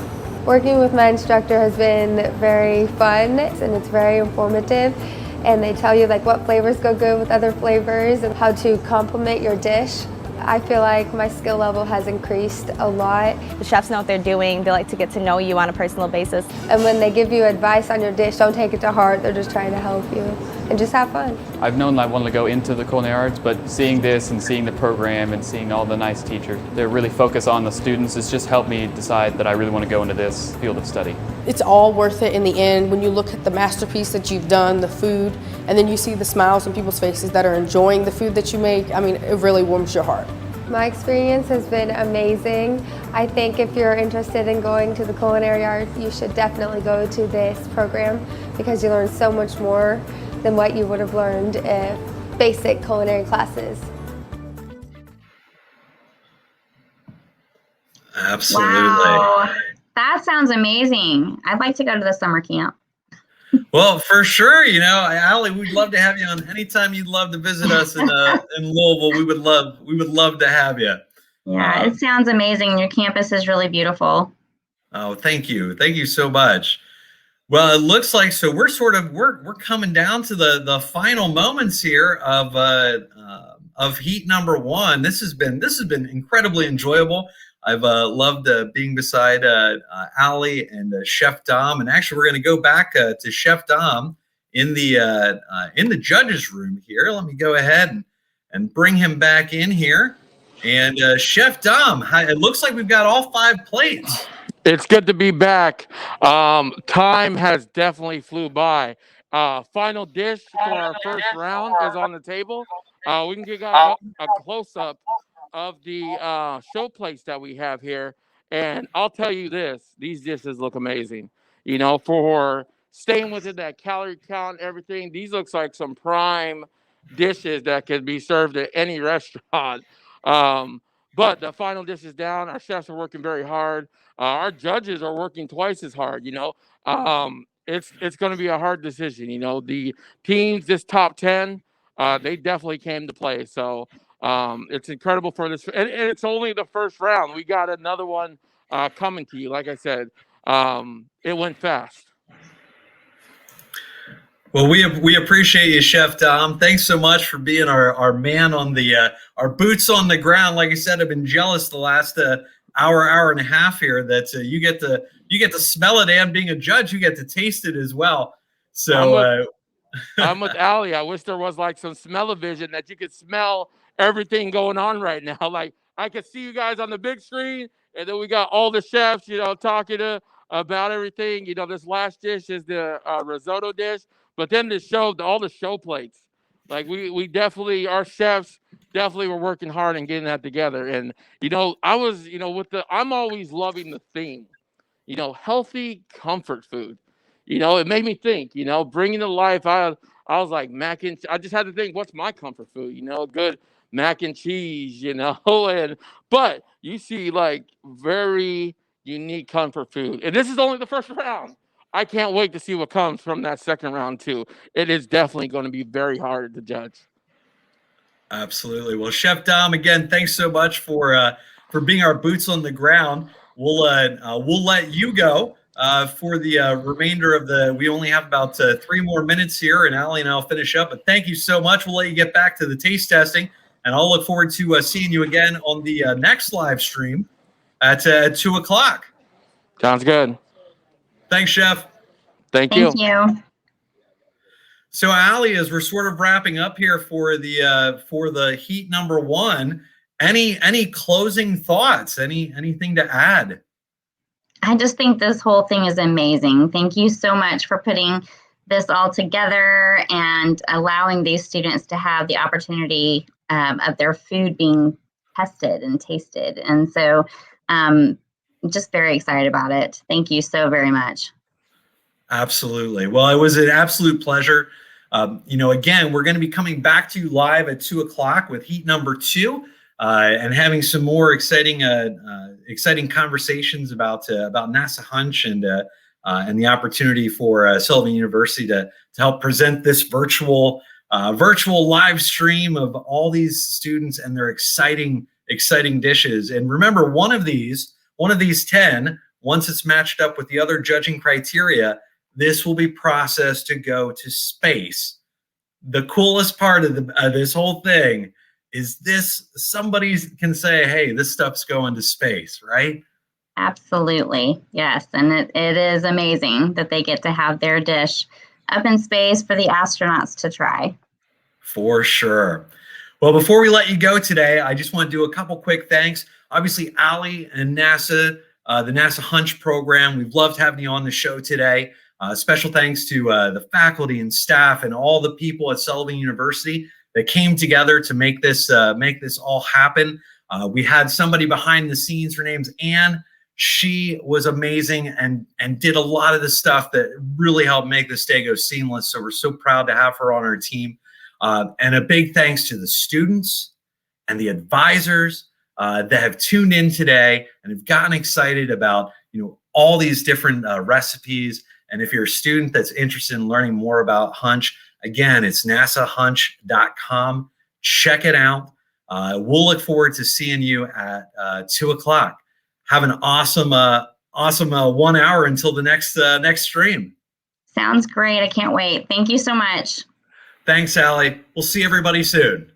Working with my instructor has been very fun and it's very informative, and they tell you like what flavors go good with other flavors and how to complement your dish. I feel like my skill level has increased a lot. The chefs know what they're doing. They like to get to know you on a personal basis. And when they give you advice on your dish, don't take it to heart. They're just trying to help you and just have fun. I've known I wanted to go into the culinary arts, but seeing this and seeing the program and seeing all the nice teachers that really focus on the students has just helped me decide that I really want to go into this field of study. It's all worth it in the end when you look at the masterpiece that you've done, the food, and then you see the smiles on people's faces that are enjoying the food that you make. I mean, it really warms your heart. My experience has been amazing. I think if you're interested in going to the culinary arts, you should definitely go to this program because you learn so much more than what you would have learned in basic culinary classes. Absolutely. Wow. That sounds amazing. I'd like to go to the summer camp. Well, for sure, Alli, we'd love to have you on anytime you'd love to visit us in Louisville. We would love to have you. Yeah, it sounds amazing. Your campus is really beautiful. Oh, thank you so much. Well, it looks like we're coming down to the final moments here of heat number one. This has been incredibly enjoyable. I've loved being beside Alli and Chef Dom, and actually we're going to go back to Chef Dom in the judges room here. Let me go ahead and bring him back in here. And Chef Dom, it looks like we've got all 5 plates. It's good to be back. Time has definitely flew by. Final dish for our first round is on the table. We can get a close-up of the show plates that we have here, and I'll tell you this: these dishes look amazing. For staying within that calorie count and everything, these looks like some prime dishes that could be served at any restaurant. But the final dish is down. Our chefs are working very hard. Our judges are working twice as hard. It's going to be a hard decision. The teams, this top 10, they definitely came to play. So. It's incredible for this, and it's only the first round. We got another one coming to you. Like I said, it went fast. Well, we appreciate you, Chef Dom. Thanks so much for being our man on the our boots on the ground. Like I said, I've been jealous the last hour and a half here that you get to smell it, and being a judge, you get to taste it as well. So I'm with Alli. I wish there was like some smell-o-vision that you could smell everything going on right now. Like I could see you guys on the big screen, and then we got all the chefs, talking about everything. This last dish is the risotto dish, but then all the show plates. Like we definitely, our chefs definitely were working hard and getting that together. And I was, I'm always loving the theme, healthy comfort food. It made me think, bringing to life. I was like I just had to think, what's my comfort food? Good mac and cheese, but you see like very unique comfort food. And this is only the first round. I can't wait to see what comes from that second round too. It is definitely going to be very hard to judge. Absolutely. Well, Chef Dom, again, thanks so much for being our boots on the ground. We'll let you go for the remainder of we only have about 3 more minutes here, and Alli and I'll finish up. But thank you so much. We'll let you get back to the taste testing, and I'll look forward to seeing you again on the next live stream. at 2 o'clock. Sounds good. Thanks, Chef. Thank you. Thank you. So, Alli, as we're sort of wrapping up here for the heat number 1, any closing thoughts? Anything to add? I just think this whole thing is amazing. Thank you so much for putting this all together and allowing these students to have the opportunity of their food being tested and tasted. And so just very excited about it. Thank you so very much. Absolutely. Well, it was an absolute pleasure. Again, we're going to be coming back to you live at 2 o'clock with heat number 2 and having some more exciting conversations about NASA HUNCH and the opportunity for Sullivan University to help present this virtual live stream of all these students and their exciting dishes. And remember, one of these 10, once it's matched up with the other judging criteria, this will be processed to go to space. The coolest part of this whole thing is somebody can say, hey, this stuff's going to space, right? Absolutely. Yes. And it is amazing that they get to have their dish up in space for the astronauts to try. For sure. Well, before we let you go today, I just want to do a couple quick thanks. Obviously, Alli and NASA, the NASA HUNCH program, we've loved having you on the show today. Special thanks to the faculty and staff and all the people at Sullivan University that came together to make this all happen. We had somebody behind the scenes. Her name's Anne. She was amazing and did a lot of the stuff that really helped make this day go seamless. So we're so proud to have her on our team. And a big thanks to the students and the advisors that have tuned in today and have gotten excited about all these different recipes. And if you're a student that's interested in learning more about HUNCH, again, it's nasahunch.com. Check it out. We'll look forward to seeing you at 2 o'clock. Have an awesome 1 hour until the next stream. Sounds great. I can't wait. Thank you so much. Thanks, Alli. We'll see everybody soon.